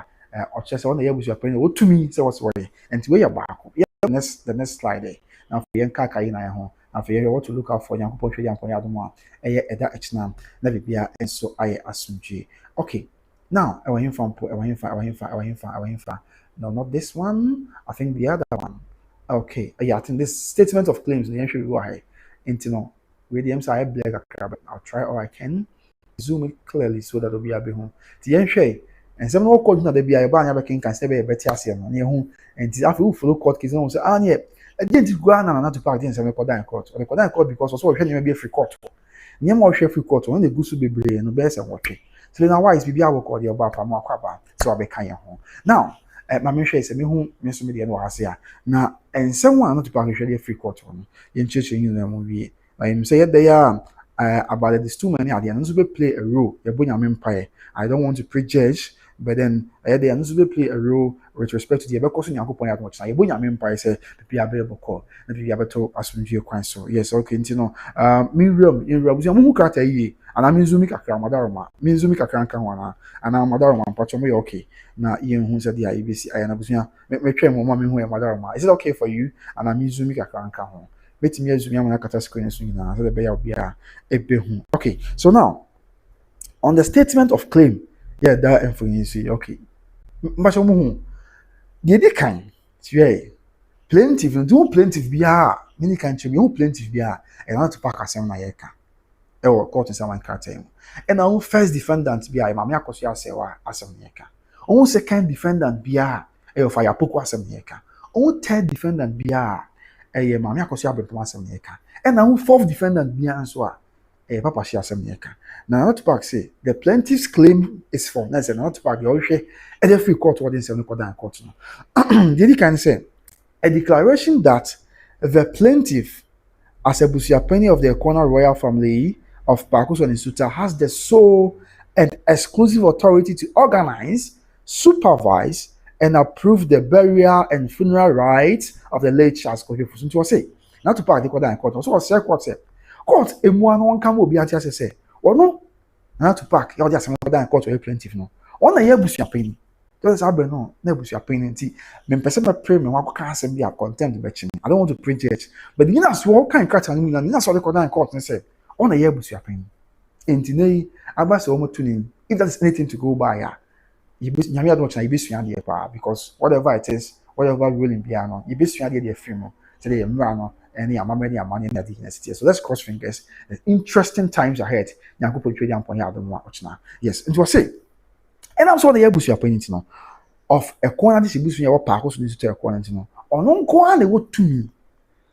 or just on the year with your penny, what to me, so what's worry, and to wear your back. Yeah, the next slide. Now for young Kaka in our home. And for you to look out for young people, young Poyadoma, that exam, never be and so I assume G. Okay, now I went from no, not this one. I think the other one. Okay, yeah, I think this statement of claims, the entry why into no, with the MSI black, but I'll try all I can zoom it clearly so that it'll be a bit home. The entry and some more code that they be a banner can say a better near home and after you follow court case on say, ah, yeah. I didn't go on and to park in some Kodan court. Or the Kodan court because also maybe a free court. Near more free court when the goose will be brave and best and watching. So now why is BB our call your bar from Aquaba? So I be kind home. Now, my mention is a me who Miss Media no has here. Now, and someone not to park a free court one. In church in the movie. I say they are about this too many ideas to play a role. You're putting empire. I don't want to prejudge. But then they are play a role with respect to the because you point out much. Now, when you empire say be available call, and be able to assume your coin. So yes, okay, you know, Miriam in Rabusia Mukata ye, and I'm in Zumika Madarma, Minzumika Krankawana, and I'm Madarma, Pachomo, okay. Now, Ian who said the IBC, I am me train my mommy who am Madarma. Is it okay for you? And I'm in Zumika Kranka. Bet me as Yamaka screen swing now, so the bear be a behum. Okay, so now on the statement of claim. Yeah, that influence. Okay. But the kind, plaintiff, do plaintiff be many country, you plaintiff be and not to pack a semi yeka. Or court in some cartel. And our first defendant be Mamma Cosia Sewa Asamieka. Own second defendant be a fire poco Asamieka. Own third defendant be a Mamma Cosia Bepomasamieka. And our fourth defendant be answer. Papa Shia Samieka. Now, not to pack say the plaintiff's claim is for next and not to pack the Oshe and the free court within 7 court. Did he can say a declaration that the plaintiff, as a Busia Penny of the Accra royal family of Pakus and Isuta, has the sole and exclusive authority to organize, supervise, and approve the burial and funeral rites of the late Charles Kofi. To say, not to pack the court. So, what's court say? Court one can be at say, or no, not to pack, you're just another court or a plaintiff. No, on a year bush your penny. Does I no, never your penny. Men person pray me, what can't be a contempt betching. I don't want to print it, but you know, so kind cut and you know, so the court and say, on a year bush your penny. And today, I must almost tuning. If there's anything to go by, you be because whatever it is, whatever willing piano, you be the film today, Murano. And yeah, money in the dynasty. So let's cross fingers. There's interesting times ahead. Yes, and to say, and I'm sorry, the Abusia opinion of a corner distribution of Parkos to a corner. Or no, go on, they would to me.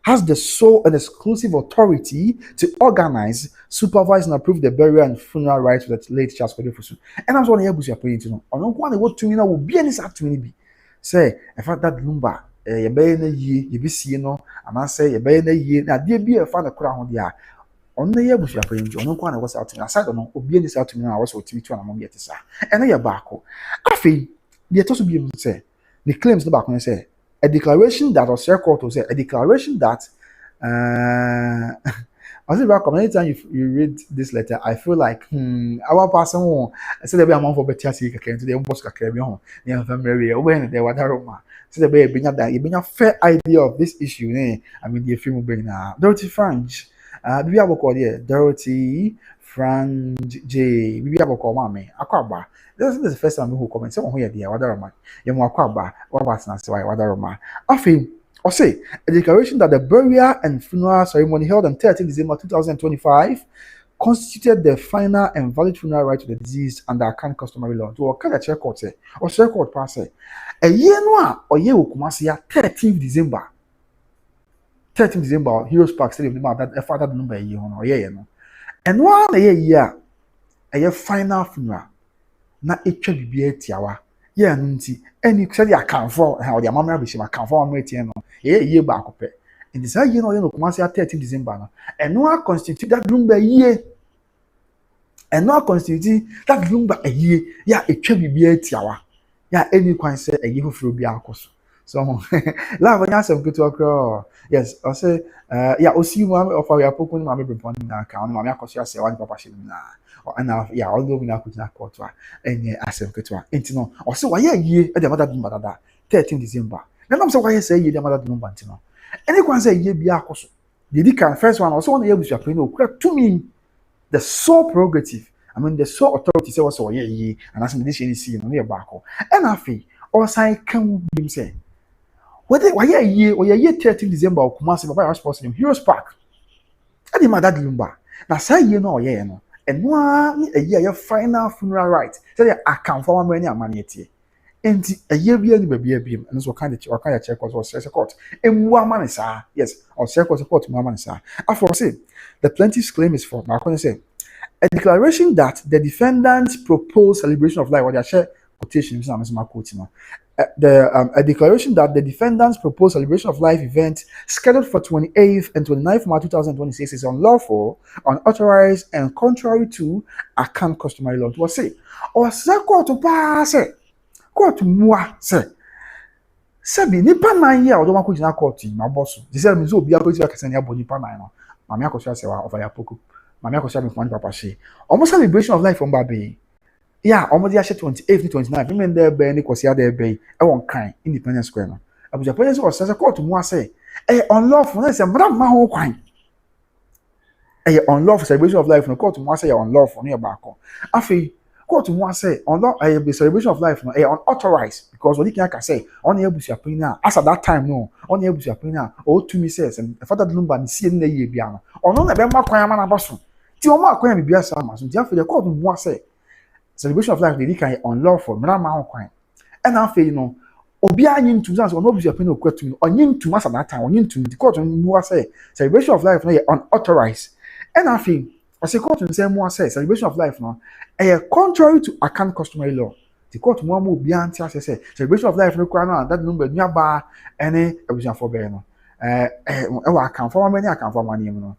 has the sole and exclusive authority to organize, supervise, and approve the burial and funeral rites of the late Charles Kodefusu. And I'm going to put it on. I don't want to know be any to me. Say, if I that Lumba, you be na ye, you be seeing no, and I say, you be na ye, now there be a father crown there. On the year bush appearing, on no one was out to me. Aside on obedience out to me, I was with me to an among yet, sir. And I back. I feel the to be able to say, the claims the back when I say, a declaration that was circled to say, a declaration that, I say back, anytime you read this letter, I feel like, our person won't, I said, there be a month for better seek again to the boss carry on, the family, when they were there. So the baby, you bring a fair idea of this issue, eh? I mean, the film will bring now. Dirty French. We have a call here, Dorothy, Frank J. We have a call, mommy. Aquaba. This is the first time who comment. Someone here, dear, Wadaroma. Yamuakaba, Wabatnas, Wadaroma. I feel, or say, a declaration that the burial and funeral ceremony held on 13 December 2025 constituted the final and valid funeral right to the deceased under Accra customary law. To occur at check court, or check court pass. A year no, or year Ukumasia, 13th December. 13th December, Heroes Park Stadium, that father number a year on or year, no. And one a year, final funeral. Na it should be a tiawa. Yeah, Nunti, and you said, I can't for how the mamma be my can't for me, year back. And this year, no, Kumasia 13th December, and no constitute that Lumba a year. And no constitute that Lumba a year. Yeah, it should be a tiawa. Yeah, any can say a year for Biakos. So, love and answer good to occur. Yes, I say, yeah, I'll see one of our Pokemon, my baby point in account, my Yakosia say one papa or enough, yeah, although we now could not quote and yeah, as a good one. Intino, or so why ye at the mother number 13 December. Then I'm so why I say ye the mother number. Anyone say ye be Akos. The Dick first one also on the able to me the sole prerogative. I mean, the sole authority say was so ye, and as this any see on near Barco. And I feel, or say, can be say. Why a year or a year 13 December or Kumasi by our sports in Heroes Park? I did my dad Lumba. Now say you know, yeah, no. And one a year your final funeral right. Say I can't for many money at ye. And a year be any baby beam, and so kind of check or says a court. And one man is yes, or circle support my man, sir. I foresee the plaintiff's claim is for my say a declaration that the defendants proposed celebration of life or their share quotations. I'm quoting. A declaration that the defendants proposed celebration of life event scheduled for 28th and 29th March 2026 is unlawful, unauthorized, and contrary to Accra customary law. To say, or say court to pass it, court to moi say. Sabi nipa 9 year or don't want to court in my boss. This is me so be able to say nipa 9 no. Mama akosha say wa over ya poku. Mama akosha me kwani papa she. Almost celebration of life from baby. Yeah, almost the 28th, 29th. Women there be any kosia there be. I want kind Independence Square no. Abuja Independence was say court to mo say. Unlawful. Na say madam ma ho kwan. Unlawful celebration of life no court to mo say unlawful no back. Afi court to mo say unlawful be celebration of life no unauthorized because what you can say on ebusia pin na as at that time no on ebusia pin na o to me says and father Lumba ni see na ye bia no. Ono na be ma kwan ama na boso. Ti o ma kwan bibia sa ma so. Ti afi the court to mo say celebration of life they can unlawful madam kwan and I feel obi anyi ntu so no be pen okwatum onyi ntu at that time onyi ntu the court mu say celebration of life no unauthorized and I feel as a court say mu say celebration of life no contrary to Accra customary law the court mu obi anti say celebration of life no kwa no that number nya ba any abusan for be no wa kan for many akan for many no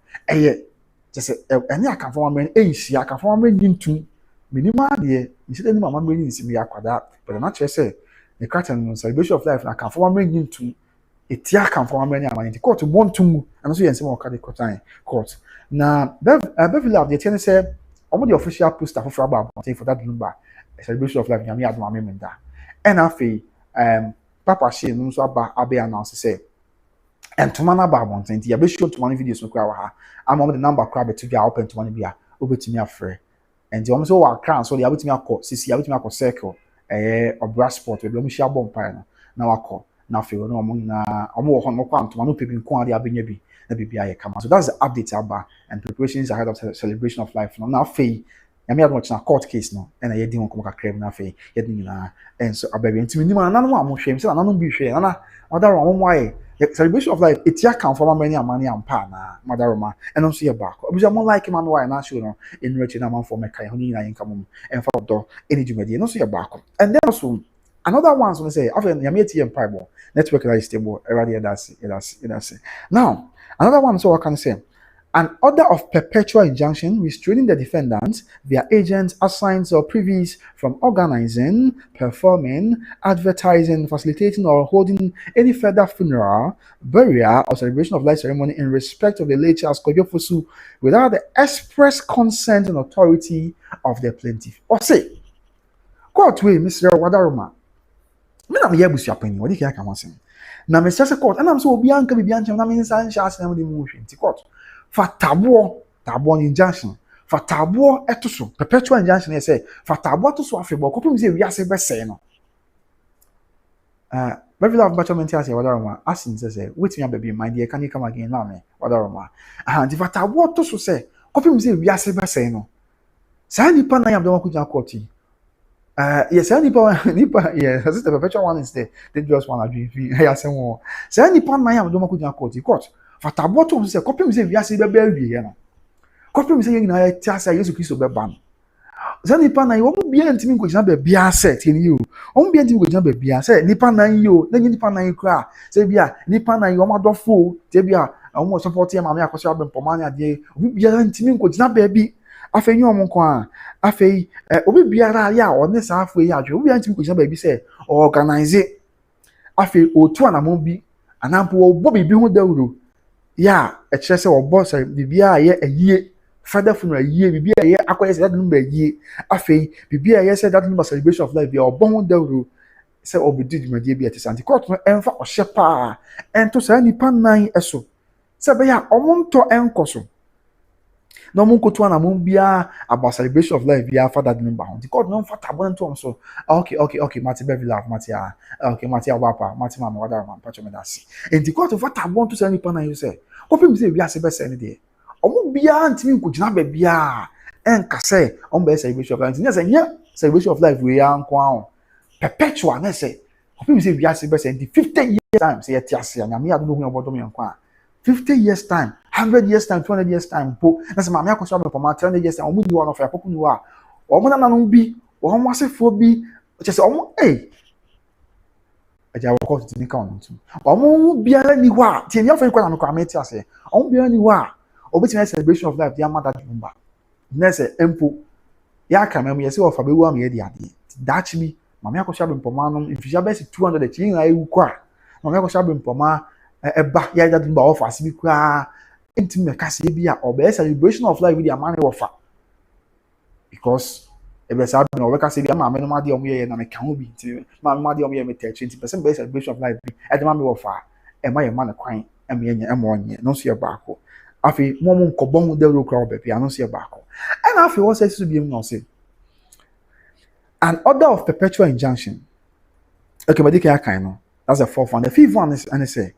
just any akan for many ehia akan for many ntu minima de instead any mama many nsi me akwada but na chere say the curtain celebration of life na kan for many ntu etia kan for many amani the court want to and so yense mo ka the court na Beverly of the ten say omo the official poster for about for that Lumba celebration of life nyame adoma memenda and afi papa she no so aba announce say and to man about one thing ya be show to one videos no kwa ha am the number crab to be open to one bia obetumi afre and the almost wa crown so they abetumi akọ sisi abetumi akọ circle obra sport we mu shia bomb pa na wakọ na fe no omo na omo wo hono kwa ntoma no pebi nko ade abenya bi na bibia ye kama so that's the update about and preparations ahead of celebration of life no na fe yami admo china court case no and ye di won komo kakra na fe ye di nyina and so ababi ntimi ni ma nanu amohwem se nanu bi hwe na other one mo aye celebration of life it's ya can form many amani and pana madaroma and also your back obviously more like man why na show no in rich na man for me kai honi na income and for do any jumedi no so your back and then also another one so say after yam ATM pipe network is stable already that's now another one so I can say an order of perpetual injunction restraining the defendants, their agents, assigns, or privies from organizing, performing, advertising, facilitating, or holding any further funeral, burial, or celebration of life ceremony in respect of the late Charles Kojofusu without the express consent and authority of the plaintiff. Or say, court way, Mr. Wadaruma. Me na me yebusu apani, wadi kaya kamansin. Na me sese court, and I'm so bianca bianca, na me nsa nsa asem de mu hwe. Ti court. For tabo injunction for tabo etoso perpetual injunction e say for tabo etoso afebo kopim say wiase be say no very love bachment here say wadaroma asin say wait me baby my dear can you come again now me wadaroma the for tabo etoso say kopim say wiase be say no say nipa na yam don kuja court yes nipa yes this the perpetual one is the dangerous one adwin I say one say nipa na yam don kuja court Fatabo to say copy me say wiase be wie no copy me say yin na tia say Yesu Kristo be ban say nipa na wo bia ntimi nkogina be bia set ni you wo bia ntimi nkogina be bia say nipa na yo na nipa na kra say bia nipa na yo madofo te bia wo support ya mama akoso abempoma na de obi bia ntimi nkogina be bi afei nyo mo kwa afei obi bia ra ya o ne sa afei ya adwo obi bia ntimi nkogina be bi say organize afei otu anamon bi anampo wo bo bi hu dawuro ya ekire se obo say bibia ye ayie father funeral ayie bibia ye akoye se that number ayie afei bibia ye say that number celebration of life ye obo hu dawuro se obedi dwumadi bia te santi court no emfa ohye pa ento sa nipa nan eso se be ya omonto enkoso no mun kotu na mun bia about celebration of life bia father number hu the court no fa tabo nto so okay mati be love mati okay mati abapa mati mama wada man pacho me dasi and the court fa tabo nto sa nipa nan you say kopim say bia se be say ne de omo bia ntimi nkogina ba bia enka say on be celebration of life say nya celebration of life we ya nko an perpetual na say kopim say bia se be say the 50 years time say yeti ase anya me ado no hu obodo me nko an 50 years time 100 years time 200 years time po na say mama akoso be for 300 years time omo ni one of ya poku ni wa omo na no bi omo asefo bi say omo aja wo ti ni kan ntu omo biara ni wa ti ni afan kwa na kwa meti ase omo biara ni wa obetime celebration of life dia mother Lumba na say empo ya ka mem yesi ofa be wu am ye dia de dachi mi mama akoso abempoma no ifija be 200 chi na ewu kwa mama akoso abempoma eba ya da Lumba ofa asibi kwa enti me ka se bia obe celebration of life with dia man ofa because ebe sa no we ka se bia mama no ma de omo ye na me ka ho bi nti mama ma de omo ye me 20% be celebration of life bi e de ma me ofa e ma ye ma na kwan e me nya e mo onye no so ye baako afi mo nkobon de ro kra obepi ano so ye baako and afi what says to be no say an order of perpetual injunction okay but dike akan no that's the fourth one the fifth one is and say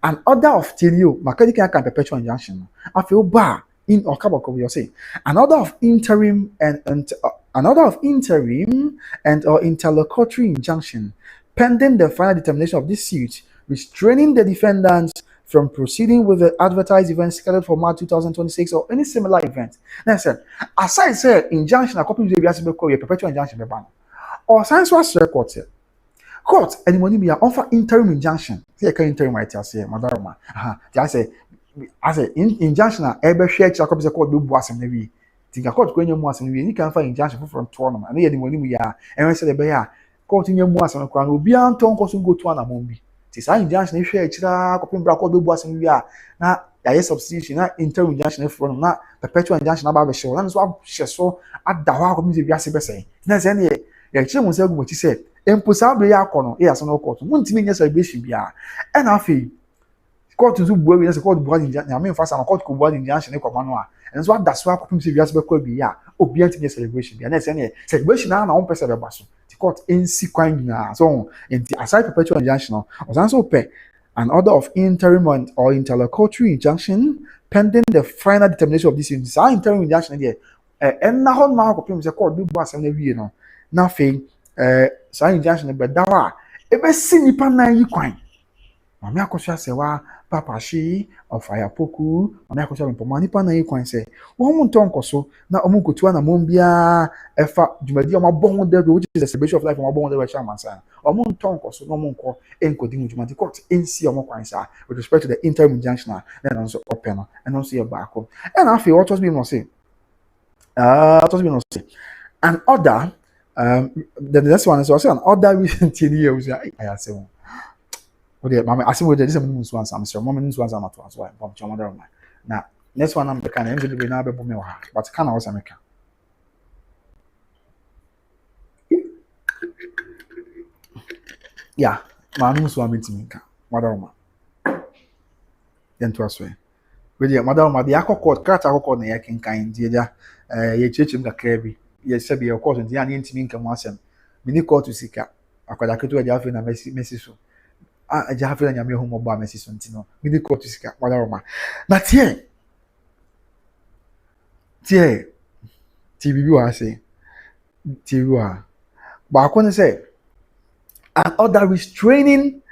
an order of tilio makadike akan perpetual injunction afi oba in okabako we say an order of interim and an order of interim and or interlocutory injunction pending the final determination of this suit restraining the defendants from proceeding with the advertised event scheduled for March 2026 or any similar event. Now, said, aside said injunction, a copy of the perpetual injunction, or science was court. Court, and when you offer interim injunction, see, I can interim right here, say, Madame. I say, injunction, ever share copies of court, do boss and maybe. Think a court going your moss and you can find injunction from tournament. And then when we are, and I said, the bear, court in your moss and a crown will be on tongue, go to an amombi. Say injunction if share chira kopim bra ko do boas wi a na ya substitution na interim injunction from na perpetual injunction aba be show na so hye so ada ho akomi se biase be say na say ne ya kire mo se gu mo ti say emposa bre ya akono e aso no court mo ntimi nya celebration bia e na afi court zu buo wi na se court buo injunction na me fa sa court ko buo injunction e kwama no a en so ada so akopim se biase be ko bi a obi ntimi celebration bia na say ne celebration na on pese be baso court NC kwan so in the aside perpetual injunction was also pay an order of interim or interlocutory injunction pending the final determination of this interim injunction there and now ko pim se court do asem na wie no na fe injunction be dawa e be si nipa nan yi kwan Mame akosua se wa papa shi of fire poku mame akosua mpoma nipa na yikwan se wo mu nton koso na omu kotua na mom bia efa dwumadi o mabon de which is the celebration of life o mabon de we shamansa omu nton koso no mu nko enkodi mu dwumadi court ensi omo kwan sa with respect to the interim injunction na no so open no and also your back up and afi what was be no say an order the next one is also an order recently years I say okay, mama, I see what this is. One answer, Mr. Mama, this one answer to why. But your mother, now next one I'm the kind of engine we now be me but can also make. Yeah, mama, this one means me. Mother, then to us way. With your mother, the akoko cat akoko na yakin kind dear. Ye church him kakrebi. Ye said be of course and the intimate can once him. Mini call to seek up. Akwada ketu aja afi na Messi so. Aja afi na nyame ho mo ba Messi so ntino. Mini call to seek up. Mother, na tie TV wa say TV wa ba ko say an order restraining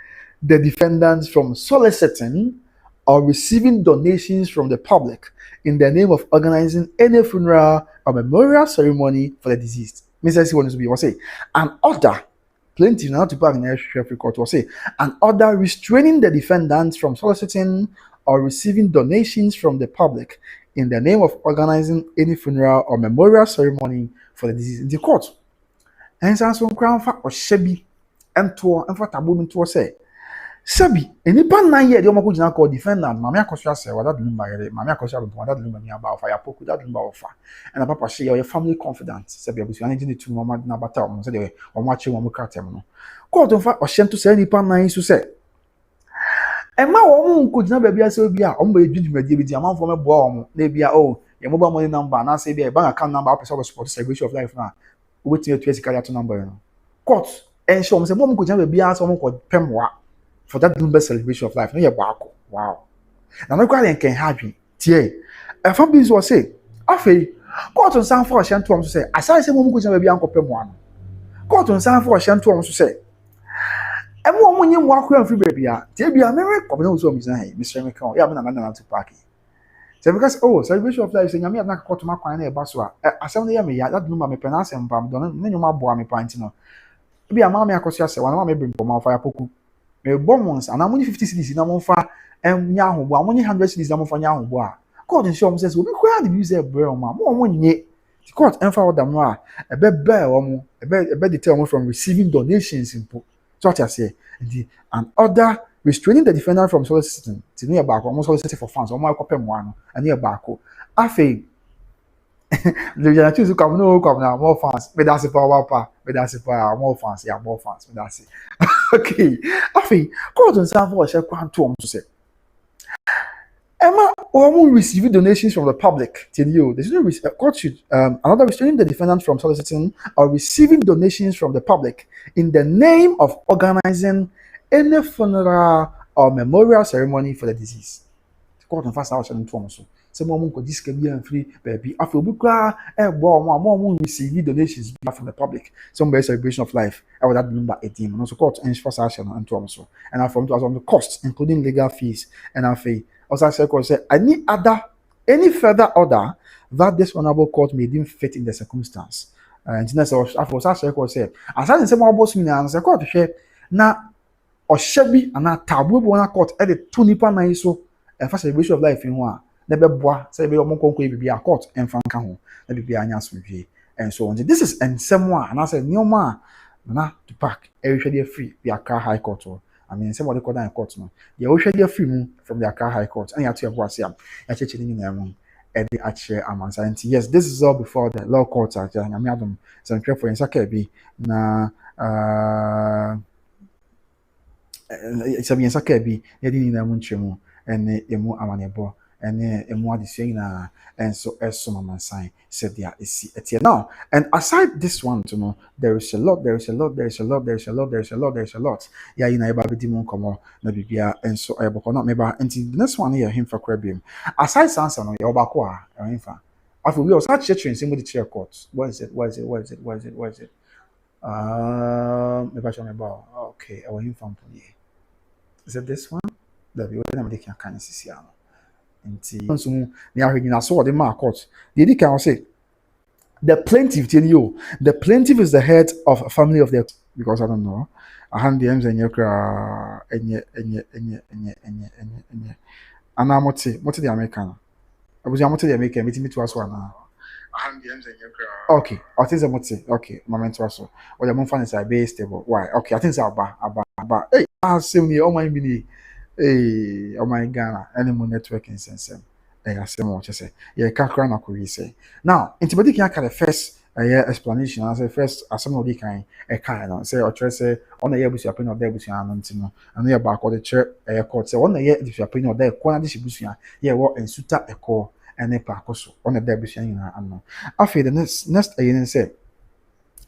the defendants from soliciting or receiving donations from the public in the name of organizing any funeral or memorial ceremony for the deceased. Mr. C wants to be was say an order plenty now to back in the Sheriff Court was say an order restraining the defendants from soliciting or receiving donations from the public in the name of organizing any funeral or memorial ceremony for the deceased in the court. And so crown fa or shebi and for tabu to say Sabi, enipa 9 years, the Omako Jina called defendant, Mamma Kosha say, what that Lumba, Mamma Kosha, that Lumba about fire poku, that Lumba offer. And a papa say, your family confidant, Sabi, I was managing to Mamma Nabata, said they were watching one cartel. Court on fact, or sent to say Nipa 9 to say. And my woman could never be a Sylvia, only judgment, the amount from a bomb, maybe your mobile money number, and I say a bank account number, episode of support celebration of life now. Waiting to a number. Court, and so the woman could never be asked someone called Pemwa. For that Lumba celebration of life, no, you're back. Wow. Now, no quite can happy. Tie. A family was say, Afe, court on San for a shanty to say, as I say, Momo could be Uncle Pemwan. Court on San for a shanty to say, and one when you walk around free baby, there be a mirror of no so Mr. McCall, yeah, I'm not to party. So because celebration of life, saying, I'm not caught to my corner, Baswa. I saw the yammy, that Lumba me pronounce and Bam, don't know my boy, me pintino. Be a mamma, Cosia, one of my bring for my fire poku. Me born once and I'm only 50 cities na monfa nyaho bo amoni 100 cities na monfa nyaho bo a court nsure says we be kwa the use bro ma mo nye the court enfa order no a ebe bear omo ebe deter omo from receiving donations in so what I say an order restraining the defendant from soliciting to near back almost soliciting for funds omo akopem mo ano and near back afei the choose to come no come now more fans but that's power pa but that's power more fans yeah more fans but that's it okay afi court on serve for share kwanto to say Emma or receive donations from the public till you there's no court should another restraining the defendant from soliciting or receiving donations from the public in the name of organizing any funeral or memorial ceremony for the deceased. The court on fast house and so some more could this can be free baby after bukra more receive donations from the public some by celebration of life I would that number 18 and also court and first action and so and I from on the costs including legal fees and I fee also say any further order that this honorable court may deem fit in the circumstance and next after say as I say more boss me and say court share na or shebi and tabu one court at the two nipa na so and first celebration of life in one na beboa say be omo konko bibi a court enfa nka ho na bibi anya asomdwe and so on this is ensemo a na say nyoma na to pack ehwe dey free the Accra High Court I mean somebody call down court no dey ehwe dey free mu from the Accra High Court and ya to ebo ase am ya cheche ni nyina mu e dey ache amansa yes this is all before the law court aja nyame adom some care for insaka bi na sabi insaka bi ye di nyina mu nchemu ene emu amanebo and more the and so mama sign said there is it now and aside this one to know there is a lot yeah you know about the demon come on and so I not maybe and the next one here him for crabim aside sansa no your bakwa him for after we also church in with the chair court what is it maybe I show me about okay I want him from Is it this one? That we were making a kind of Siciano. And so, near him, I saw the mark court. The Eddie can say, the plaintiff, tell you, the plaintiff is the head of a family of the, because I don't know. I hand the M's and your and I'm what the American. I was the American meeting me to us one now. Okay, I think I'm say okay, moment also. Or the month is base stable. Why? Okay, I think it's about. Hey, I see me. Oh my mini. Hey, oh my Ghana. Any more networking sense. Hey, I say more. Just say yeah. Can't cry na kuri say. Now, in Tibeti can the first explanation. I say first as some of the kind a kind. No, say or try say on the year busi opinion of the busi anantino. And the back of the chair court say on the year busi opinion of the corner distribution. Yeah, what in suta a call. And a pacoso on the debutation in our after the next again said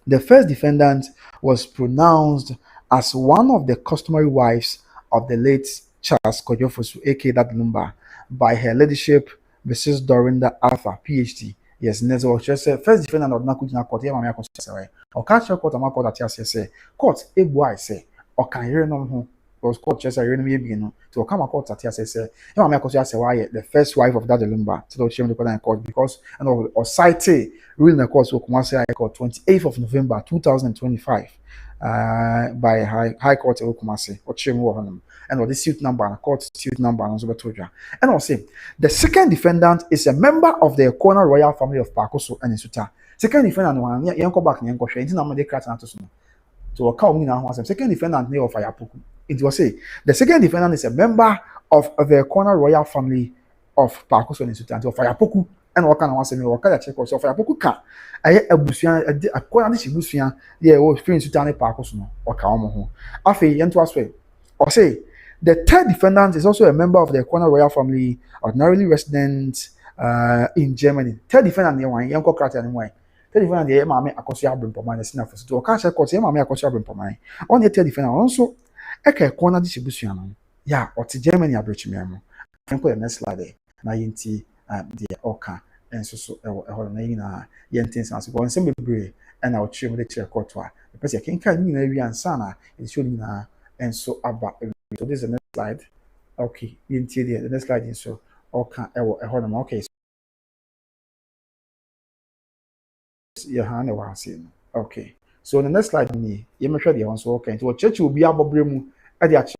the first defendant was pronounced as one of the customary wives of the late Charles Kojofosu, aka that Lumba, by her ladyship Mrs. Dorinda Arthur, PhD. Yes, Nezo just said first defendant of Nakujina Court, Yamamia Constitution, or catch your court, and my court at say, court, a boy say, or can hear no home. Was court just a enemy being to come a court at say, why the first wife of that Lumba to the Chamber of Court because and or cite ruling the court so Kumasi High Court 28th of November 2025 by High Court of Kumasi or Chamber and or the suit number and court suit number and so and I'll say the second defendant is a member of the corner royal family of Pakoso and Isuta. Second defendant one yanko back and yanko share into the crat and to account me now second defendant name of Ayapuku. It was say the second defendant is a member of the corner royal family of Pakoso and Isuta of Ayapuku and what kind of say me or can check also of Ayapuku ka a busian a corner this busian yeah or experience Isuta and Pakoso no or ka omo ho afi yento aswe or say the third defendant is also a member of the corner royal family ordinarily resident in Germany. Third defendant the one yanko crat and one defendant the mama akoso abrim poma na sina for to ka check court mama akoso abrim poma on the third defendant also eke corner distribution no ya oti Germany abrochime mo enko the next slide na yenti the oka enso so e na yina yenti sense go nsem bebre and I would the chair court wa the person can ni na wi ansa na it show ni na enso aba so this is the next slide okay yenti the next slide so oka e okay your hand was in. Okay. So the next slide me, you make sure the one so okay. So church will be abobremu at the actual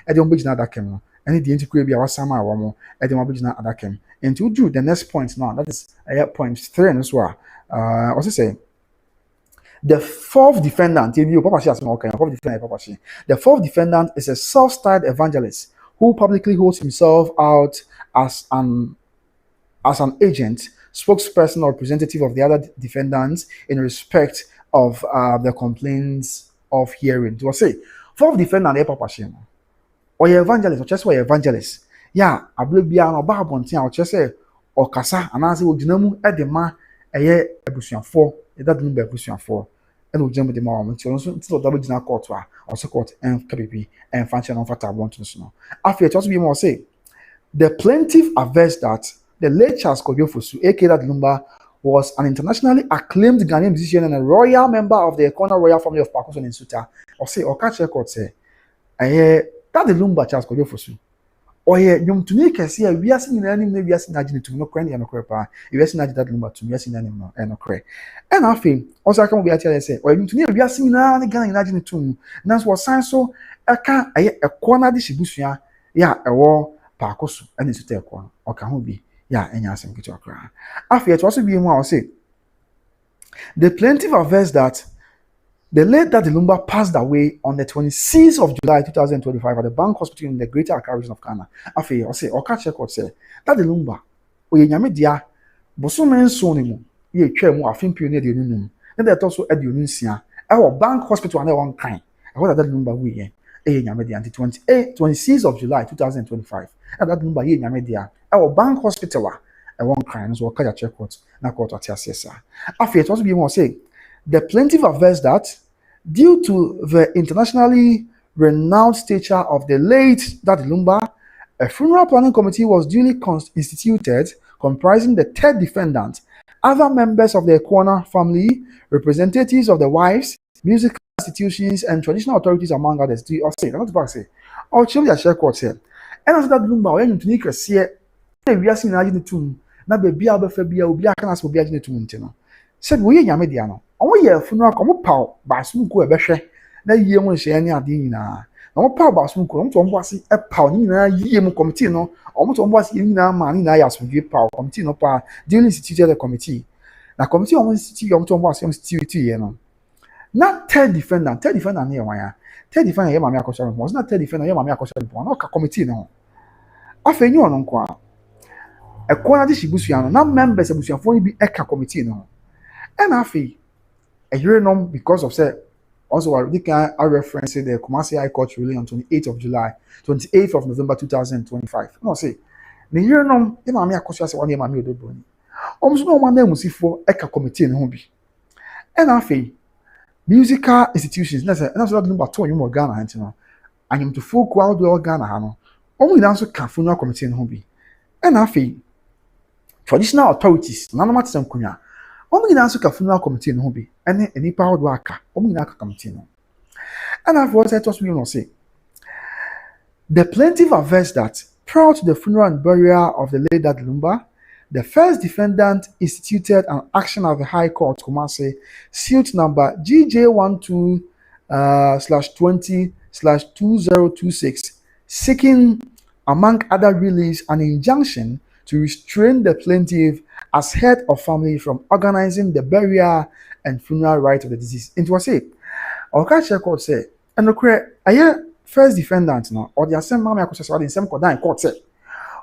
at the original dakem. And the integrate be our sama wamo at the original adakem. And to do the next point now, that is point 3 and as well. What's it say? The fourth defendant, the fourth defendant is a self-styled evangelist who publicly holds himself out as an agent, spokesperson, or representative of the other defendants in respect of the complaints of hearing. To say, fourth defendant, or evangelist, or just evangelist. Yeah, I believe beyond or Babontin, or just say, or Casa, and as it would know, at the man, a year, a bushon 4, that didn't be a bushon 4. And we jump with the moment, so double dinner court, or so court, and KPP, and function of what I want to know. After it also be more say, the plaintiff averts that the late Charles Kojofosu, aka Lumba, was an internationally acclaimed Ghanaian musician and a royal member of the corner royal family of Pakoso and Suta. Or say, or catch record say, that the Lumba Charles Kojofosu. Or yeah, you to make us here, we are seeing any maybe we are seeing to no cranny and crap. We are seeing that Lumba to me, seeing any more and cray. And I think also I can be at say, or you to me, we are seeing any gun in to that's what sign so a corner distribution, yeah, a war Pakoso and it's to take one or can be. Yeah, and yes, I'm going to after it also be more say the plaintiff averts that the late that the Lumba passed away on the 26th of July 2025 at the Bank Hospital in the Greater Accra region of Ghana. After I say, or catch record say that the Lumba, we nyame dia, bosomen so ni mu, ye twa mu afin pio ne de nunum. And that also at the Unisia, our Bank Hospital and one kind. I what that Lumba we ye nyame dia until 26th of July 2025. And that Lumba ye nyame dia. Our bank hospital, I won't cry, and so I'll check what na court at CSA. After it also be more say the plaintiff averts that due to the internationally renowned stature of the late Daddy Lumba, a funeral planning committee was duly instituted comprising the third defendant, other members of the Ekwana family, representatives of the wives, musicians, institutions and traditional authorities among others do or say not to say or children their share court here and after that Lumba or you to make a see we are seeing the tomb na baby abefa bia obi aka na so obi agine tum nti no said we nyame dia no omo ye funeral ko mo paw basum ko ebehwe na yie mo hye ani ade nyina na mo paw basum ko mo to mo ase e paw ni nyina yie mo committee no omo to mo ase nyina ma ni na ya so dwe paw committee no pa duly instituted the committee na committee omo institute omo to mo ase institute ye no na third defendant na ye wan ya third defendant ye ma me akosha mo na third defendant ye ma me akosha mo na ka committee no afenyi ono nko a ekona de shibusua no na members abusuafo ni bi eka committee no and afi a year nom because of say also we can reference the Kumasi High Court ruling on 28th of November 2025 no say the year nom e ma me akosua say one ye ma me Odobroni omso no ma na musifo eka committee no ho bi and afi musical institutions na say na so Lumba to you mo Ghana hanti no anyim to full crowd do Ghana ha no omo ina so ka funeral committee no ho bi and afi traditional authorities none of them kunya omo nyina so ka funeral committee no bi ene enipa hodo aka omo nyina ka committee no and I've also told you no say the plaintiff averts that prior to the funeral and burial of the late Dad Lumba, the first defendant instituted an action of the High Court Kumasi suit number GJ12/20/2026 seeking among other reliefs an injunction to restrain the plaintiff as head of family from organizing the burial and funeral rites of the deceased. It was it. Our court said, and the first defendant now, or the same mammy accusation, the same court court said,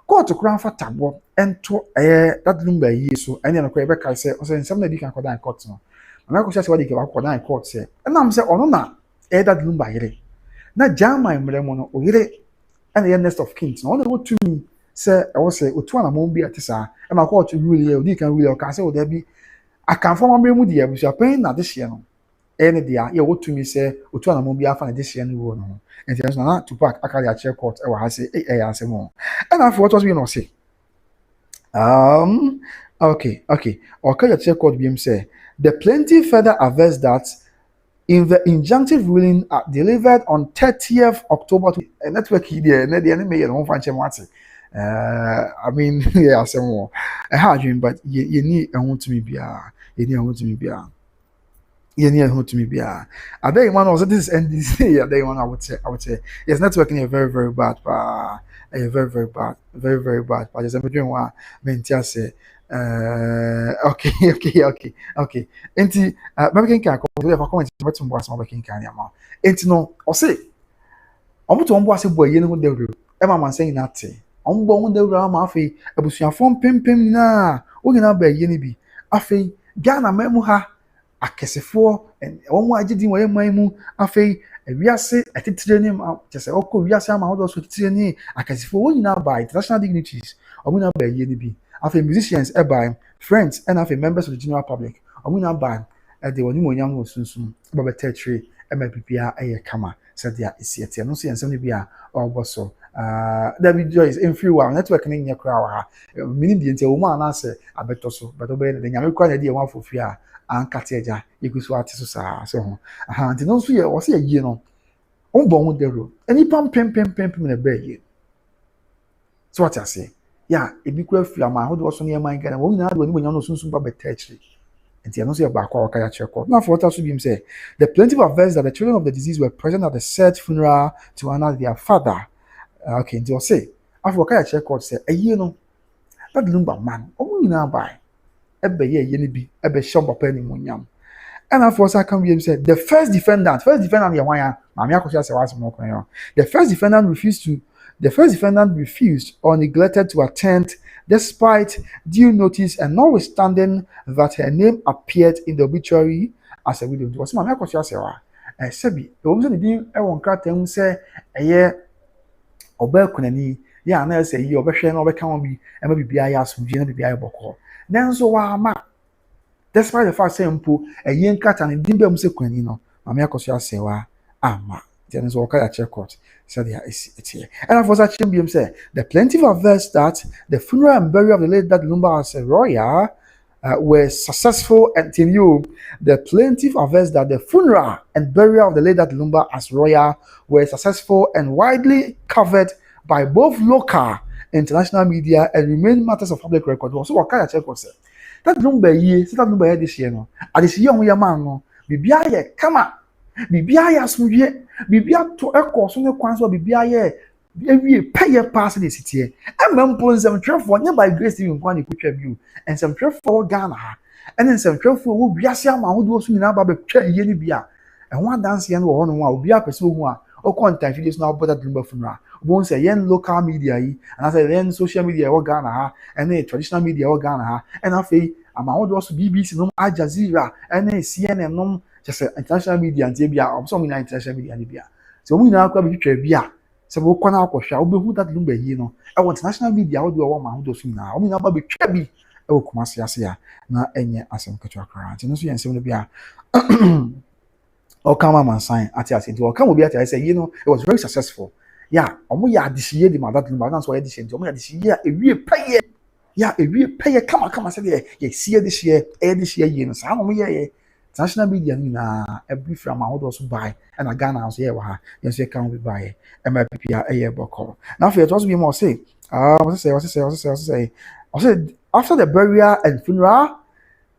court to crown for tabo and to that Lumba ye so, and then a Quebec said, or saying something you can call down court now. And I could what you can call down court said, and I'm saying, oh no, that Lumba here. Now, jam my melemono, or and the next of kings. No one to me. Say I was say otuana mo bi atisa e ma court rule here odi kan rule o ka say o da bi akan form amremu dia bi so pen na this year no ene dia ye wotumi say otuana mo bi afa na this year no wo no enti so na to park akari a chair court e wa ha say e asemo and after what was we no say okay okay chair court bi say the plaintiff further averts that in the injunctive ruling delivered on 30th October network here na dia me ye no fa nche mo ate I mean, yeah, some more. I had you, but you need a want to me be you need a want to me be you need a want to me be I bet one was this and this year. Day one, I would say, yes, networking is very, very bad, but very bad, very bad. But as I'm doing one, men just say, okay. Enti, maybe can come. If I come into what's more, some can yama. Enti no, or say, I'm to one boy, you know, they do. Emma man saying nothing. Ombo wonde wura ma afei abusuafo mpempem na ogina ba ye ne bi afei Ghana memu ha akesefo won agidi wo yeman mu afei wiase atitire ne chese okọ wiase ama hodo so titire ne akesefo wonyina ba international dignitaries omuna ba ye ne bi afei musicians by friends and afei members of the general public omuna ba de woni monyam no sunsun ba beta tree bibia eye kama said dia esiete no so yensem ne bia oboso David Joyce in free one network in your crowd. Meaning the entire woman answer a better so, but obey the Yamaka idea one for fear and Kateja, you could swat so. And no fear was a year no. On bone the road. Any pump in a bed. So what I say, yeah, it be quite fear my hood was near my gun, and when you know soon about territory. And the announcer back or kayak court. Now for what else should say, the plaintiff averts that the children of the disease were present at the said funeral to honor their father. Okay, nti o say afọ ka ya check court say eyi no that Lumba man omo nyina bai ebe ye ye ne bi ebe shom papa ni monyam and afọ say can we say the first defendant ye wan ya ma me akosia say was mo kon yo the first defendant refused or neglected to attend despite due notice and notwithstanding that her name appeared in the obituary as a widow. Was ma me akosia say wa sebi e wo so ne bi e won kratam say eye oba kunani ya na say yi obehwe na obeka won bi e ma bibia ya asomdwe na bibia ya bokọ nanso wa ma despite the fact say mpo eyi nkata ne dimbe mu se kunani no ma me akoso asewa ama then so okay check court said there is it here and for such say the plaintiff averts that the funeral and burial of the late Dad Lumba as a royal were successful, and till you, the plaintiff averts that the funeral and burial of the late Lumba as royal were successful and widely covered by both local and international media and remain matters of public record. So what kind of check was that Lumba ye, that Lumba this year no, at this young man no, bibia ye, come on, bibia ya smuje, bibia to echo so ne kwan so bibia ye. Every pay pass in the city. And Mampon some truffle by grace in one equal view, and some truffle Ghana, and then some truffle will be a man who was in our yellow beer. And one dance young one will be a person who are or contact videos now but at Lumba funeral. Won't say yen local media, and as I then social media or Ghana, and then traditional media or Ghana, and I say, I'm out also BBC, no Al Jazeera, and then CNN, no just international media and Zebia, or some international media. So we now come to beer. So we can now share. We who that Lumba here no. I want national media. How do I want my who do so now? I mean, I'm be trebi. I will come see ya. Na enye asem keto Accra. Nti no so yense no bia. O come man sign. Ati ati. Nti o come obi ati I say you know it was very successful. Yeah. Omo ya adisiye di ma that Lumba. That's why adisiye. Omo ya adisiye. Ewie paye. Yeah. Ewie paye. Come say there. Ye see this year. This year ye no. Sa omo ye. National media na every from how also buy and a Ghana also here wa yes you can buy MPP a year boko. Now for it also be more say what's say after the burial and funeral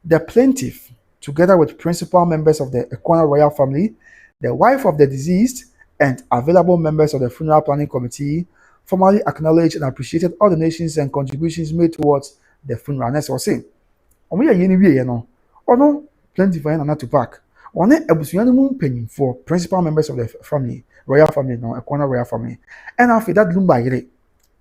the plaintiff together with principal members of the Accra royal family, the wife of the deceased and available members of the funeral planning committee formally acknowledged and appreciated all donations and contributions made towards the funeral. Next was say omo ya yeni wie no ono plenty for not to pack. One ebusuanu mu for principal members of the family, royal family, no, a corner royal family. And after that Lumba yere,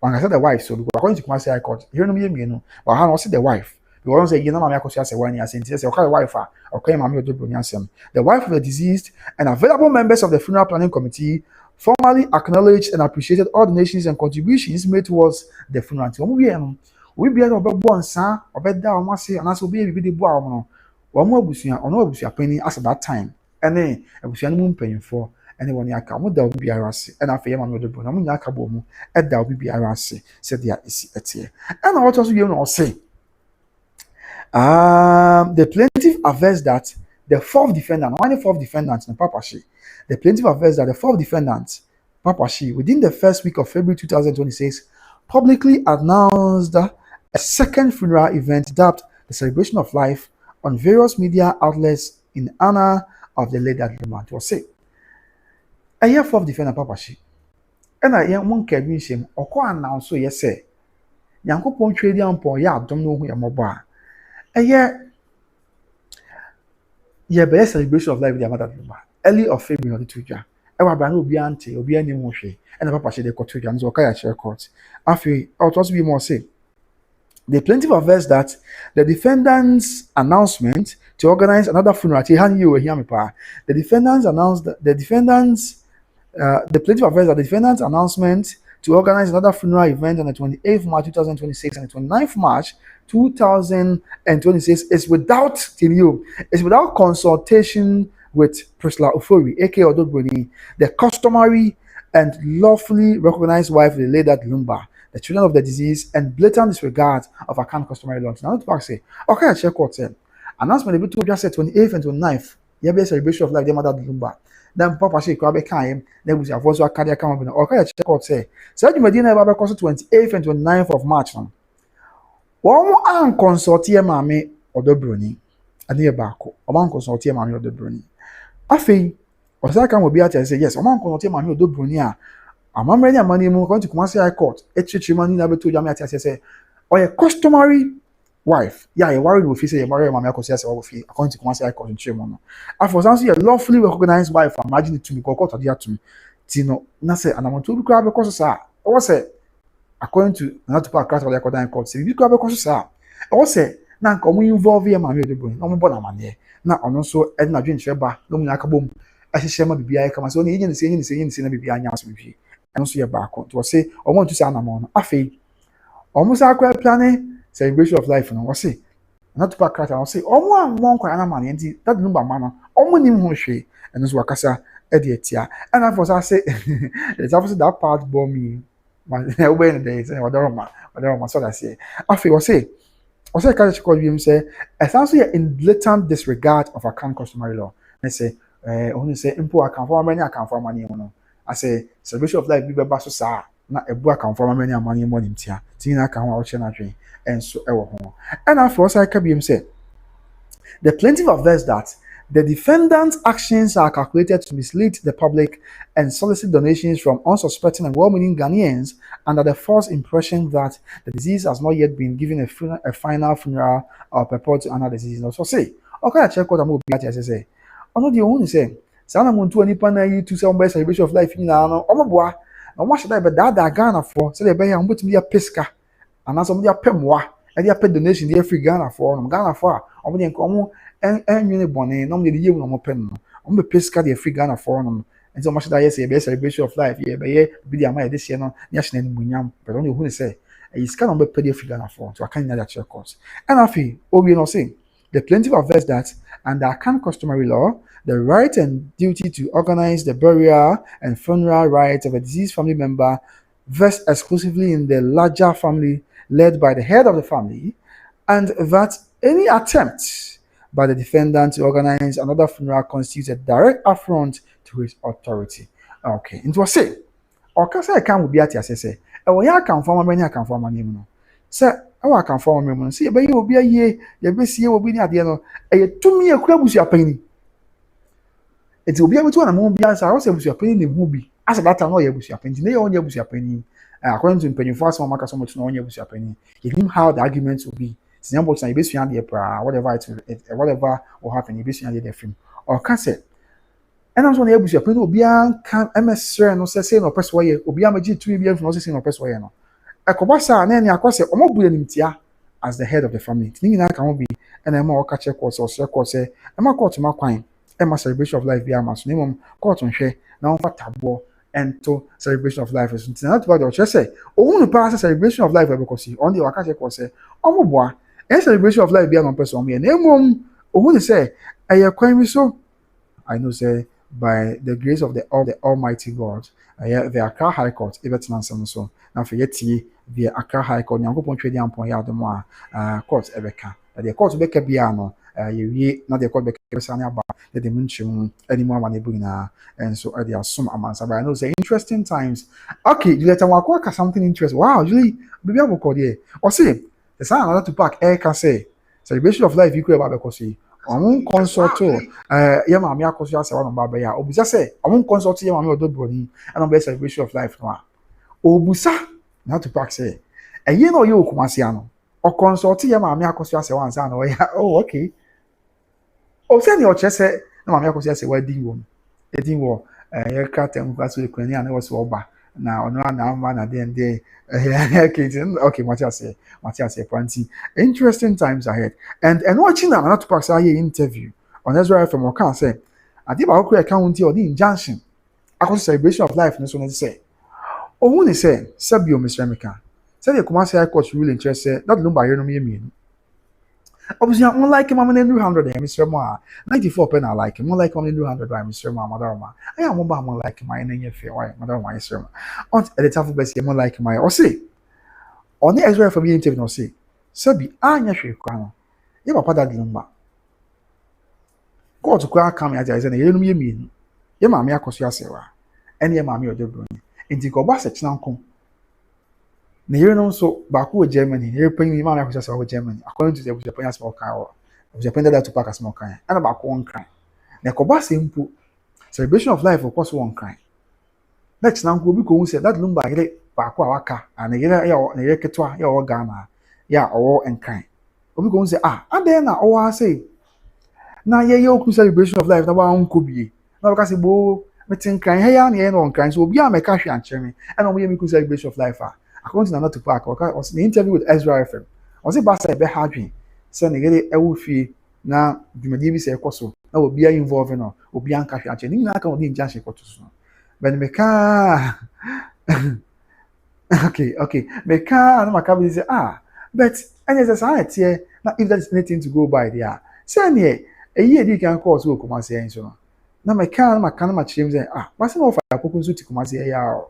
when I said the wife, so according to Kumasi High Court, here no me no, but how say the wife. We won't say you know my akosia say one year since say okay wife okay mama Odobroni ansem. The wife of the deceased and available members of the funeral planning committee formally acknowledged and appreciated all donations and contributions made towards the funeral. We be able to bonsa, obeda omase, and as we be the boa no. One abusia penny as at that time. And then abusia no paying for anyone yaka mo da obi arase. And after yama no Odobroni na mo nyaka bo mu e da obi arase said there is etie. And what also you know say the plaintiff averts that the fourth defendant, in Papashi, the plaintiff averts that the fourth defendant, Papashi, within the first week of February 2026, publicly announced a second funeral event dubbed the Celebration of Life on various media outlets in honor of the late Lumba. To say, a year fourth defendant Papashi, and I young one can reach him or call announce so yes, say, Yanko Pon trading on Pon, ya don't know who you're mobile. A year, best celebration of life with your mother Lumba. Early of February on the Twitter. Ewa brand will be auntie, will be any more and the Papashi they got to and so Kaya share court. After, I'll also be more say. The plaintiff averts that the defendant's announcement to organize another funeral. The defendants announced that the plaintiff averts that the defendant's announcement to organize another funeral event on the 28th March 2026 and the 29th March 2026 is without consultation with Priscilla Ofori, aka Odobroni, the customary and lawfully recognized wife of the late Lumba, the children of the deceased, and blatant disregard of account customary laws. Now, to say, okay, I check what said. Announcement able to just say 28th and 29th, yeah, be a celebration of life, the mother Lumba. Then Papa say, Krabe Kaim, then we have also a cardiac account. Okay, I check what say. So, you may dinner about 28th and 29th of March. One more consortium, Mammy Odobroni, and near Bako, among consortium, Mammy Odobroni. I think, or second will be at say, yes, among consortium, Mammy Odobroni. I'm ready money going to Kumasi High Court. It's money never to Yamati say, or a customary wife. Yeah, a worried with say, Maria Mamma Cosias or fee, according to Kumasi High Court in Chimono. I for some a lawfully recognized wife, imagine it to me, Court of the Atom. Tino, Nasa, and I'm on to grab a course, sir. Or say, according to not to pack of the court, say, you grab a course, sir. Or say, now come we involve here, Mamma Odobroni, no more money. Now, also, Edna Jin Sheba, no Nakaboom. I should share my BBI, come as only in the same BBI announcement. And also your back to say, I want to say Anamon. Afi almost our planning celebration of life. And I say, not to pack cat, I'll say, oh, one quite Anaman, and that number manner, almost him Hoshe, and this Wakasa Edietia. And I was I say, it's obviously that part bore me. My way in the days, and whatever, so I say, Afi was say, Also, catch call him say, essentially in blatant disregard of account customary law. They say, only say, impo account for money, account for money, I say, celebration of life, be basso sa, not a book account for money morning tia, Tina can watch and dream, and so ever home. And after also, I can be him say, the plaintiff averts that the defendant's actions are calculated to mislead the public and solicit donations from unsuspecting and well-meaning Ghanaians under the false impression that the disease has not yet been given a final funeral or purport to honor the disease. So say, okay, I check what I'm going to say. Ono the only say, Sana Muntu and Nipana to some best celebration of life in Nano, Omaboa, and what should I be that Ghana for? Say the bay and put me a pesca, and as some dear Pemoa, and their pet donation, dear free Ghana for, Ghana for, Omni Como. And you bonnet, normally the year no pen. On the pesca, the free Ghana for them. And so much that I say, best celebration of life, yeah, but yeah, be the amount this year, no, national munyam, but only who say, it's kind of a petty free Ghana for, so I can't that your course. And I feel, we no say, the plaintiff averts that, under account customary law, the right and duty to organize the burial and funeral rites of a deceased family member vests exclusively in the larger family led by the head of the family, and that any attempt by the defendant to organize another funeral constitutes a direct affront to his authority. Okay, it was say, or can I can't be at your say, oh, yeah, I can form a many, I can form a name. Sir, oh, I can form a name. See, but you will be a year, your best year will be at the end of a 2 year club with your penny. It will be able to and won't be as I was able to penny in the movie. As a matter, no, you will see a penny, they only able to penny. According to penny, first one, so much no one able to penny. You knew how the arguments will be. Whatever will happen, you basically the film or cassette. And I'm able to put Obian can MSR no say no press way, Obian G 2 billion from no press way. No, a Kobasa and any across a as the head of the family. Thinking I can be and I'm more catch a course or circle say, I'm a court to my quine, and my celebration of life via mass minimum court on share now for tabo and to celebration of life is not about what you say. Only pass a celebration of life because on the Wakache course say, oh, boy. A celebration of life be an person me. And who say, I acquire so. I know say by the grace of the Almighty God, the Accra High Court, Everton and so. Now for yet the Accra High Court, Yankopon trading and point out the more court Ebeka. The court Becca Biano, you not the court Becca about the dimension anymore when they bring and so there are some amounts. But I know say interesting times. Okay, you let them something interesting. Wow, Julie, be able to call here. Or say. The son another to pack air can say celebration of life you could have because on one consult to Yamamia Cosia one Barbaya, or just say, I won't consult Yamami Odobroni and on best celebration of life. No, Obusa, not to pack say, and you know you Kumasiano, or consult Yamamia Cosia one son. Oh, okay. Oh, send your chest, no, Mamma Cosia say, well, ding one. A ding war, a cat and glass with Quenya and was over. Now, no, man, at the end day, okay, Matthias say, Panty. Interesting times ahead. And watching that, not to pass a interview on Ezra from Okan say, I did about Accra County or the Injunction. I got celebration of life, and so they say, oh, when they say, Sabio, Mr. Emeka, said the Kumasi High Court really interested, not Lumba, you know me. Obviously, I'm like him, I'm in 200, Mr. Ma. 94 pen, I like him, more like only 200, Mr. Ma, Madama. I am more like my name, why, Madame, my sermon. On at the top of best, more like my, or say, on the Ezra from the interview, say, Sabi, I actually crown. You are part of the Lumba. Go to Kwa come as I said, you mean, your mammy, Acosia, and your mammy or the Bruni. And the Gobasset now come. Near also Baku Germany, near paying me money over Germany, according to the Japanese small car, of Japan that to pack a small kind, and about one kind. The Kobas input celebration of life, of course, one kind. Next now, we go say that Lumba Baku Waka, and a year or Ketua, your Ghana, ya or and kind. We go say, and then I say, now, you celebration of life, the one could be. Now, because you meeting kind, hey, and on kind, so be a cash and cherry, and we make celebration of life. According to not to park, was the interview with Ezra FM. Was it Bassa be happy? Sending a woofy now, the Medivi say, Cosso, now will be involved in or be cash and cherry. I can't injunction for to snow. But Meka, okay, Meka, no, my cabin say, but, and as a society, now if there's anything to go by there, send ye. A year you can cause who come say so. Now my can my chim say, what's no fire poku to come say ya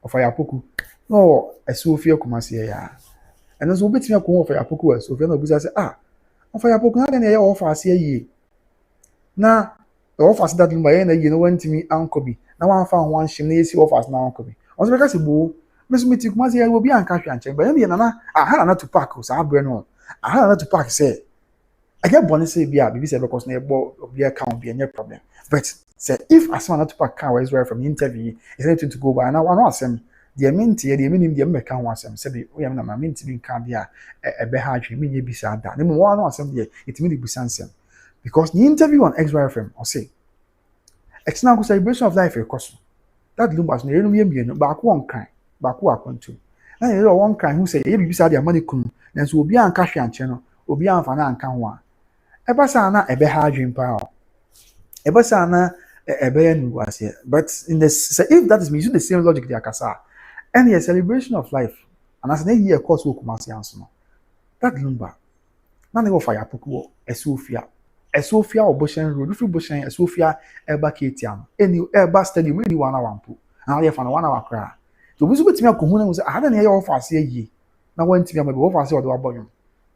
or fire poku. No, a Sophia come say ya. And also bit me ko for apoku so fe na obusa say for apoku na dey offer ase yi na the offers that Lumba na you know went me anko bi na wan fa one shim na yesi offers na anko bi also because say bo me so meet kuma say ya obi anka hwe anche but na na aha na to park so abre no aha na to park say I get bonus say bia bibi say because na ebo obi account bi any problem but say if asma na to park car is right from the interview is anything to go by na one asem the minti the minim the make kan asem say be we am na ma minti bi kan bia e be ha hwe me nye bisa da na mo one asem dey it mean the bisansem because the interview on XYFM or say external celebration of life ekoso that Lumba na yenu yemie ba ko on kan ba ko akwantu na yero one kan who say e bibisa dia money kunu na so obi anka hwe anche no obi anfa na anka ho a eba sa na ebe ha adwen pa o eba sa na ebe ya nu ase but in the say if that is me use the same logic dia kasa and a celebration of life and as na here course wo kuma se anso no that Lumba na ne go fire poku Esofia Oboshen Road, free Boshen, Esofia, Eba Ketiam, any Eba Stadium, any 1 hour. And I have 1 hour cry. So we submit to me a Kuhuna was I had an air offer say ye. Now went to me about offer say or the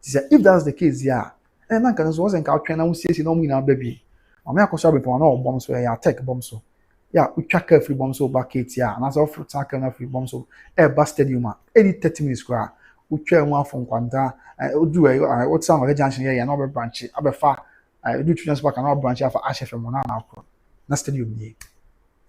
She said, if that's the case, yeah. And I can wasn't couch train and say, no, me now, baby. I'm not going to no bombs where I take bombs so. Yeah, we check free bombs so back Ketia, and as of tackle free bombs so Eba Stadium, any 30 minutes cry. We try one from Quanta, I do what some of the junction here and over branch, Abefa. I do transfer can branch for HFM on na akro na stadium ni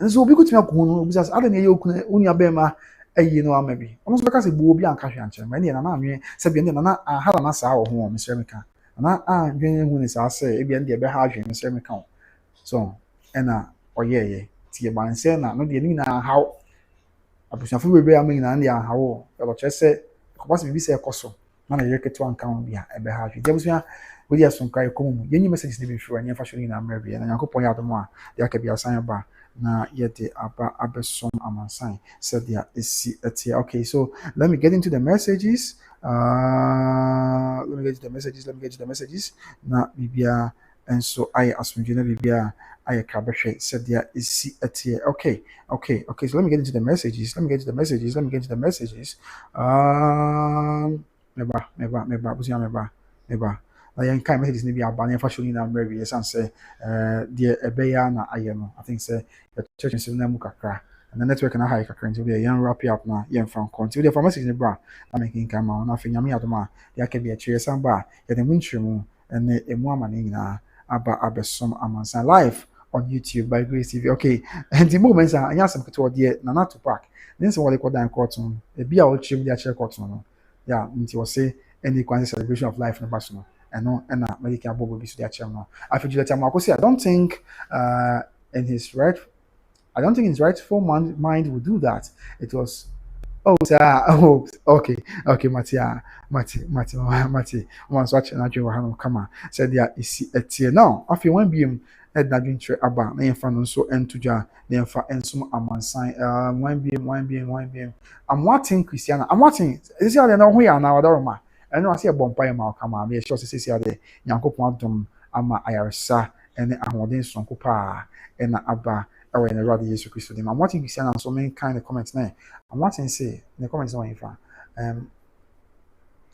nso obi kutumi akọ no obi say ade na ye okuna unia bema ayi no amabi ono so ka say bo obi anka hwe anche ma ne na anwe se bi na hala na saa wo ho mesre meka na dwen hu ni saa say e bi ende be ha hwe mesre meka so ena oyeye tie ban say na no de ni na haw abusuafo bebe ameng na ndia hawo e lo chese ko pass bi say ekoso na na ye ketu anka ho bia e be ha hwe de abusua we are some kai komu yenyi messages dey before and fashion na mmerbe na yakopon ya domo a de aka bia san ba na yete aba abesom amansan said there is etia. Okay, so let me get into the messages. Let me get to the messages na bibia and so I assume na bibia I kabeshe said there is etia. Okay, so let me get into the messages. Meba na yan kai messages ni bi abane fa shoni na mmerɛ wie san sɛ de ɛbɛya na ayɛ no I think sɛ church nso na mu kakra na network na high kakra nti de yan wrap up na yan fan continue de for message ni bra na making kan ma na fa nyame adom a de aka bi akire san ba ya de munchire mu ene emu ama ne nyina aba abesom amansan live on YouTube by Grace TV. Okay, and the moments are anya some keto de na to park then so what they call dan court no e bi a o chim de akire court no yeah nti o say any kind of celebration of life no baso no and make a bobo bisu their channel. I feel that I don't think in his rightful mind would do that. It was okay, Mati. Once watching that you come on. Said yeah, is it now? I feel one beam at that drink about name fan so and to ja name for and some among sign one beam. I'm watching Christiana. I'm watching. Is there no who are now Dorma? I know I see a bonfire mal come on. Me sure to see the Yankopon dom ama ayarsa and ahoden sonko pa and aba or in the Lord Jesus Christ. I'm watching Christiana so many kind of comments now. I'm watching say the comments on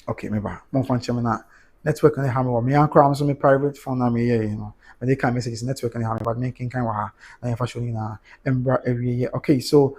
okay, maybe more fun chamina network and hammer me Accra so me private phone na me you know. But they can message network and hammer but making kind of na fa shoni na embra every year. Okay, so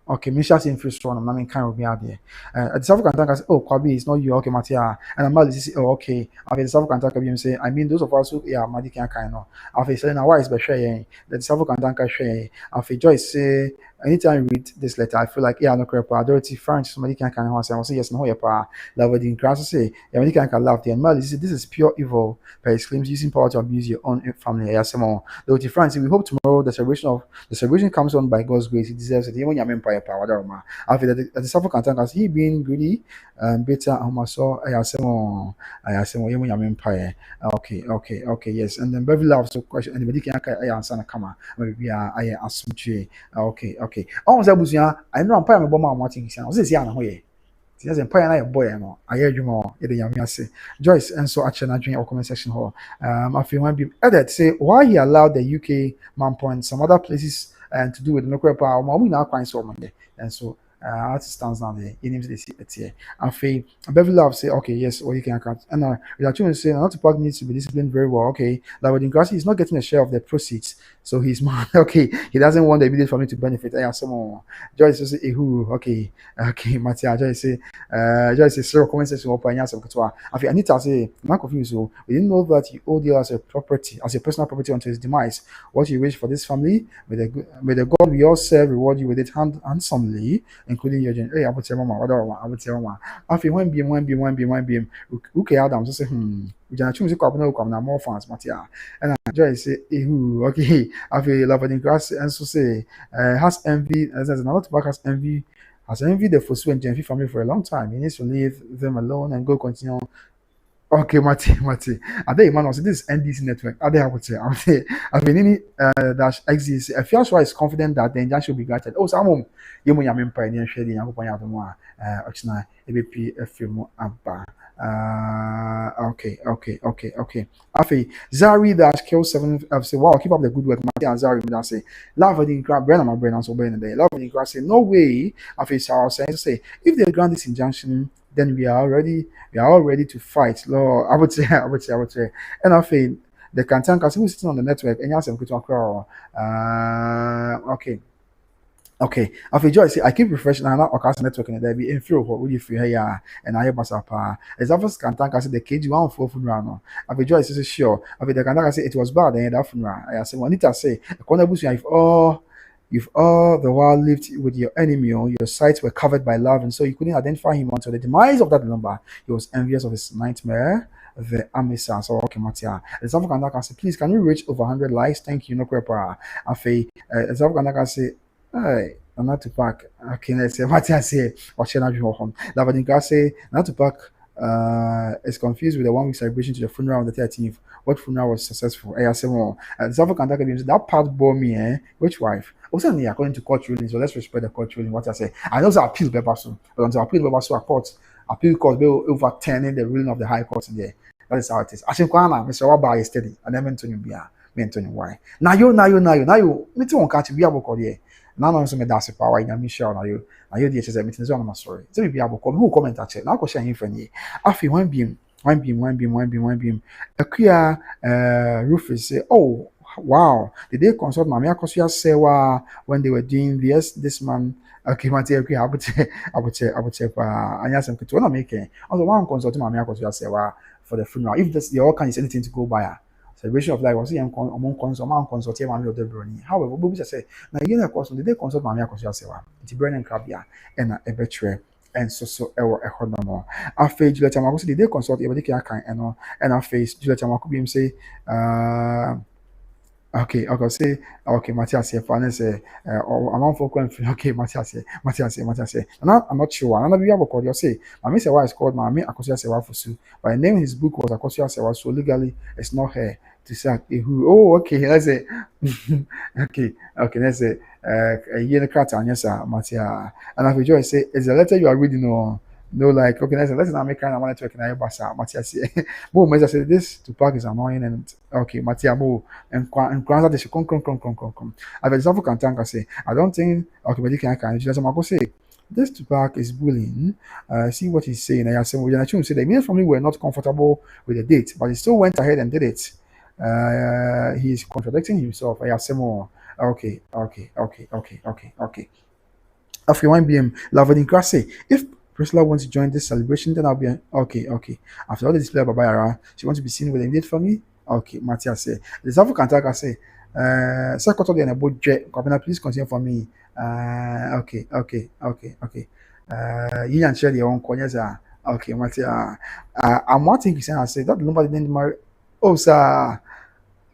okay, Misha in first one, I'm kind of be out there. The South African say, oh, Kwabi, it's not you, okay, Matia. And I'm about to say, oh, okay. Okay, the South African can say, I mean, those of us who, yeah, Madi can kind of. Okay, so now why is Bashaya? The South African share. Okay, Joyce say, anytime I read this letter, I feel like, yeah, no crap, Dorothy French, somebody can kind of say, I say, yes, no, yeah, pa, love the grass say, yeah, Madi can laugh there. And Mali say, this is pure evil, by his claims using power to abuse your own family. Yeah, some more. Dorothy French, we hope tomorrow the celebration comes on by God's grace. He deserves it. Even your empire power. I feel that the South African as he being greedy, better so I assume even your empire. Okay, yes. And then Beverly loves to question anybody can answer na kama. Maybe I assume okay. Almost I know empire my bomb watching this. I was say na hoye. There's empire na boy no. I hear you more. You dey say Joyce and so actually during our comment section hall. I feel one be edit say why he allowed the UK man point some other places and to do with nuclear power. We now quite so money. And so artist stands now there. Your name's it's here. And Faye, Beverly Love say, okay, yes, or you can account. And the children say, not to park needs to be disciplined very well. Okay, like with Ingrassi, he's not getting a share of the proceeds, so he's more okay. He doesn't want the immediate family to benefit. I have someone. Joyce say, who? Okay, okay, Matia. Joyce say, sir, comment section open. Yes, I feel Anita say, I'm not confused. So we didn't know that you owe deal as a property, as a personal property until his demise. What you wish for this family, may the God we all serve reward you with it handsomely, including your gen. Hey, I would say, Mama, I would say, Mama. I feel when BM. Okay, Adam, so say, we can choose a couple of more fans, Matia. And Joyce say, who? Okay, I feel love in grass, and so say, has envy, as another back has envied the Fosu and Genfi family for a long time. He needs to leave them alone and go continue. Okay, Mati. I think man also this NDC network. I think I would say, I've been in dash exist. I feel sure is confident that the injunction will be granted. Oh, some you may have been pioneer shady and open out more. Ochina ABP FM Abba. Okay. Afi Zari dash kill 7. I say, wow, keep up the good work, Mati and Zari. I say, love in grab Brennan, my brain also burning the day. Love in grab say, no way. Afi Sarah says, say, if they grant this injunction, then we are all ready to fight. Lord, I would say. And I feel the Kantan because who's sitting on the network and you have some good to okay. I feel joy. See, I keep refreshing and not occasion network and there be in fear what would you feel here and I pass up. As often Kantan because the KG 1 4 funeral. I feel joy says sure. I feel the Kantan say it was bad and that funeral. I say Juanita say a corner bush you've all the while lived with your enemy, or your sights were covered by love, and so you couldn't identify him until the demise of that Lumba. He was envious of his nightmare, the Amisa. So, okay, Matia. The South African can say, please, can you reach over 100 likes? Thank you, no crapper. Afe, the South African can say, hey, I'm not to pack. Okay, let's say, Matia say, or Shana Johon. Lavadin can say, not to pack. Is confused with the 1 week celebration to the funeral on the 13th. What funeral was successful? I say more. The South African that part bore me, eh? Which wife? Also, according to court ruling, so let's respect the court ruling. What I say, I know it's appeal paper soon, but until appeal paper soon, appeal court will overturning the ruling of the high court in there. That is how it is. I think Mr. Waba is steady, and then mention you be why. Now you, me too on catch be able to now I'm some that's power in Michelle now you the says meeting so I'm sorry. So we be able come who comment at now question him friend. Afi one beam. A queer Rufus say, oh wow, did they consult Mamia Kosia Sewa when they were doing this man? Okay, I would say, I have some to make it. Also, one consult Mamia Kosia Sewa for the funeral. If this the all can is anything to go by. Celebration of life was among consult Mammy Odobroni. However, we say, now you know, did they consult Mamia Kosia Sewa? It's Brennan Crabia and a betray. And so economo. I face Juliet Amaku say they consult everybody can and I face Juliet Amaku be say okay, I can say okay, Matthias here for say among folk okay, Matthias. And I'm not sure. And we have a call you say, I say why is called Mammy Akosia Sewa Fusu. By the name his book was Akosia Sewa, so legally it's not her to say who okay, let's say okay, let's say a year and yes, Matia. And I feel say it's a letter you are reading or no, like okay, let's not make kind of want to talk in Basa. Matia say, Bo Mesa say this to park is annoying and okay, Matia Bo and Kwanza they come. I have example can tank say, I don't think okay, but you can just say this to park is bullying. See what he's saying. I say, well, say the immediate family were not comfortable with the date, but he still went ahead and did it. He's contradicting himself. I say more. Okay. After 1 BM, Lavadin Grasse. If Priscilla wants to join this celebration, then I'll be okay. After all the display of Babayara, she wants to be seen with the immediate family. Okay, Matthias say. The South African say, Secretary and a boat jet, Governor, please continue for me. Okay. You can share your own corners. Okay, Matthias. I'm wanting to say, I say that nobody didn't marry. Oh, sir.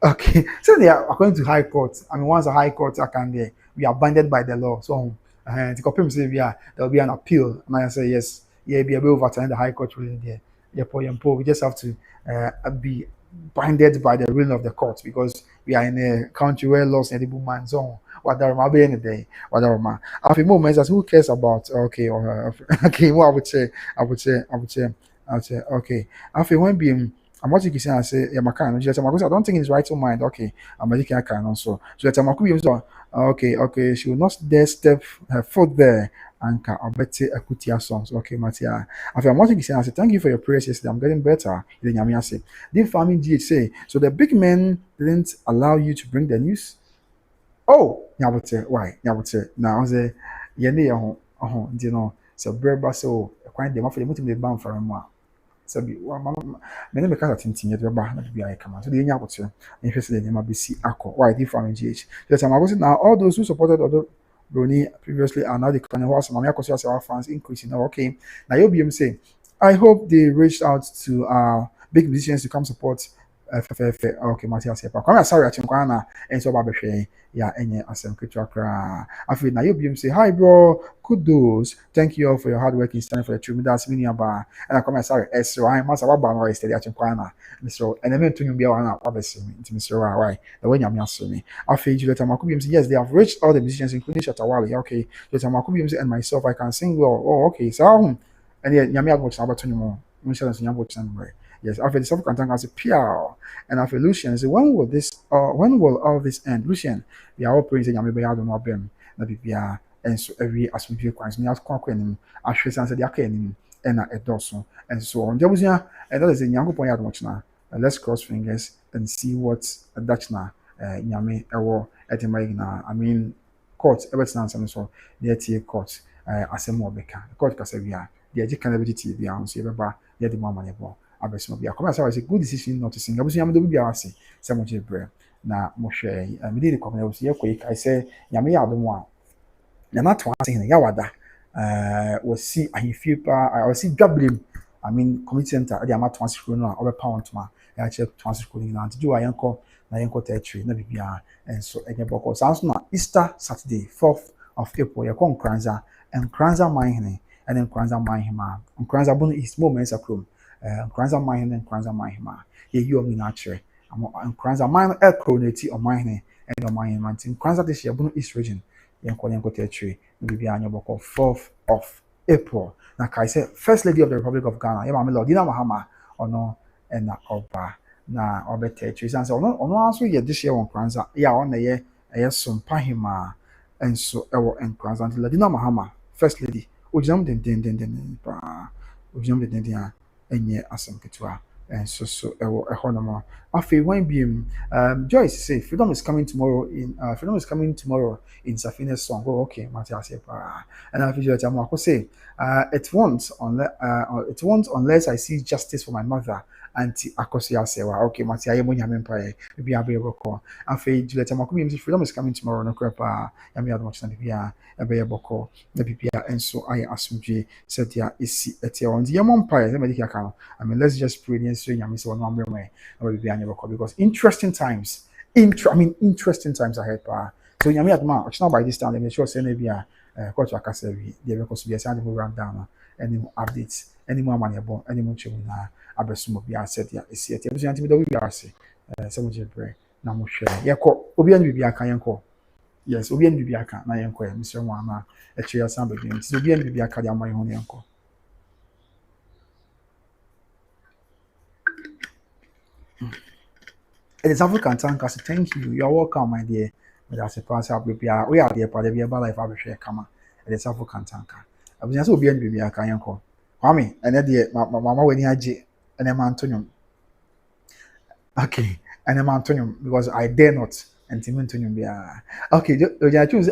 Okay, so they are according to High Court. I mean, once the High Court can there, we are binded by the law. So, to copy say there will be an appeal, and I say yes, be able to overturn the High Court ruling there. We just have to be binded by the ruling of the court because we are in a country where laws and the man zone. What there might be any day, whatever man. After moments, as who cares about okay or okay? What I would say, okay. After when being. I'm watching you saying I say yeah, Makan. I don't think it's right to mind. Okay, I'm making a can also. So that Maku okay. She will not dare step her foot there Anka or Betty Akutia songs. Okay, Matia. After I'm watching this, I say thank you for your prayers yesterday. I'm getting better. Dear farming GH say, so the big men didn't allow you to bring the news? Oh, Nyabote, why? Nyabote. Now I say, Yene, you know, so Berba so quite the muffin, the bound for a month. Sabi wa many make us tintin yet ba na bia I come so the nya bote interested in be see akọ why the from GH just am go now all those who supported Odobroni previously are now the kind of house mama akoso our fans increasing now okay now you be say I hope they reached out to big musicians to come support okay Matthias Sepa come sorry achinkwana and so ba behwe ya enye asem ketua kra afi na you be say hi bro kudos thank you all for your hard work in standing for the truth that's meaning about and I come sorry so I must have ba steady achinkwana Mr. and I meant to be one obviously to Mr. Why the way you answer me afi Juliet Makubium say yes they have reached all the musicians including Shatawale okay Juliet Makubium and myself I can sing well oh okay so and yet nyame agbo about to more yes, after the self-content as a PR, and after Lucian say, when will all this end? Lucian, we are all praising Yami I don't know them, that be and so every as we quite near Quaquin, actually answered the Akenim, and a dorsal, and so on. There was and that is a young boy at watch now. Let's cross fingers and see what a Dutch now, Yami, at the Magna, I mean, court, ever since and so, the court, as a more becker, court Casavia, the educability be on, see, the money ball. Abesimo bia come as I say good decision not to sing abusu yam do bia ase say mo je bre na mo hwe me dey come na abusu ye I say nyame ya adom a na na to ase ne ya wada we see ahifie pa I see dwablem I mean community center dey ama to ase kro no a obe pound ma ya che to ase kro ni na nti do ayenko na yenko territory na bibia enso enye boko sanso na Easter Saturday 4th of April ye kon kranza and kranza mine and then kranza mine ma kranza bunu is moments akrom Kranza mine and Kranza mine, you only natural. I'm Kranza mine, Cronati or mine, and mine mountain. Kranza this year, Bono East region, Yanko territory, maybe annual book of 4th of April. Now, I said, First Lady of the Republic of Ghana, Yamma Lodina Mahama, or no, and na Oba, na Oba territories. And so, no, answer yet this year on Kranza, on the year, some Pahima, and so, and Kranza until Ladina Mahama, First Lady, Ujam den, Ujam den, enye asem ketua and so ehonomo afi when beam Joyce say freedom is coming tomorrow in Safina's song oh okay Matthias and I feel that say it won't unless I see justice for my mother anti akosia sewa okay Matthias mo nyame mpae bi abeyeboko afi Juliet Makubi say freedom is coming tomorrow no krepa yame adom chana bia ebeyeboko na bibia enso aye asumdwe said ya isi etia on the mpae say medika kan I mean let's just pray and say nyame say no amreme na bibia anyeboko because interesting times ahead pa so nyame adom ochina by this time they make sure say na bia coach akasa wi dey because we say the run down any updates any more money bon any more chemu na abesumo bia said ya esi etia busu antimi do bia ase say mo je pray na mo hwe yekọ obi an bibia kan yenko yes obi an bibia kan na yenko ya Mr. Wana echi ya samba bi nti obi an bibia kan ya mai ho yenko it is African tank say thank you you are welcome my dear but as a pass up bibia we are there pa bia ba life abehwe kama it is African tank abunya say obi an bibia kan yenko kwame ene de mama wani age ene ma Antonium okay ene ma Antonium because I dare not and Antonium bia okay I choose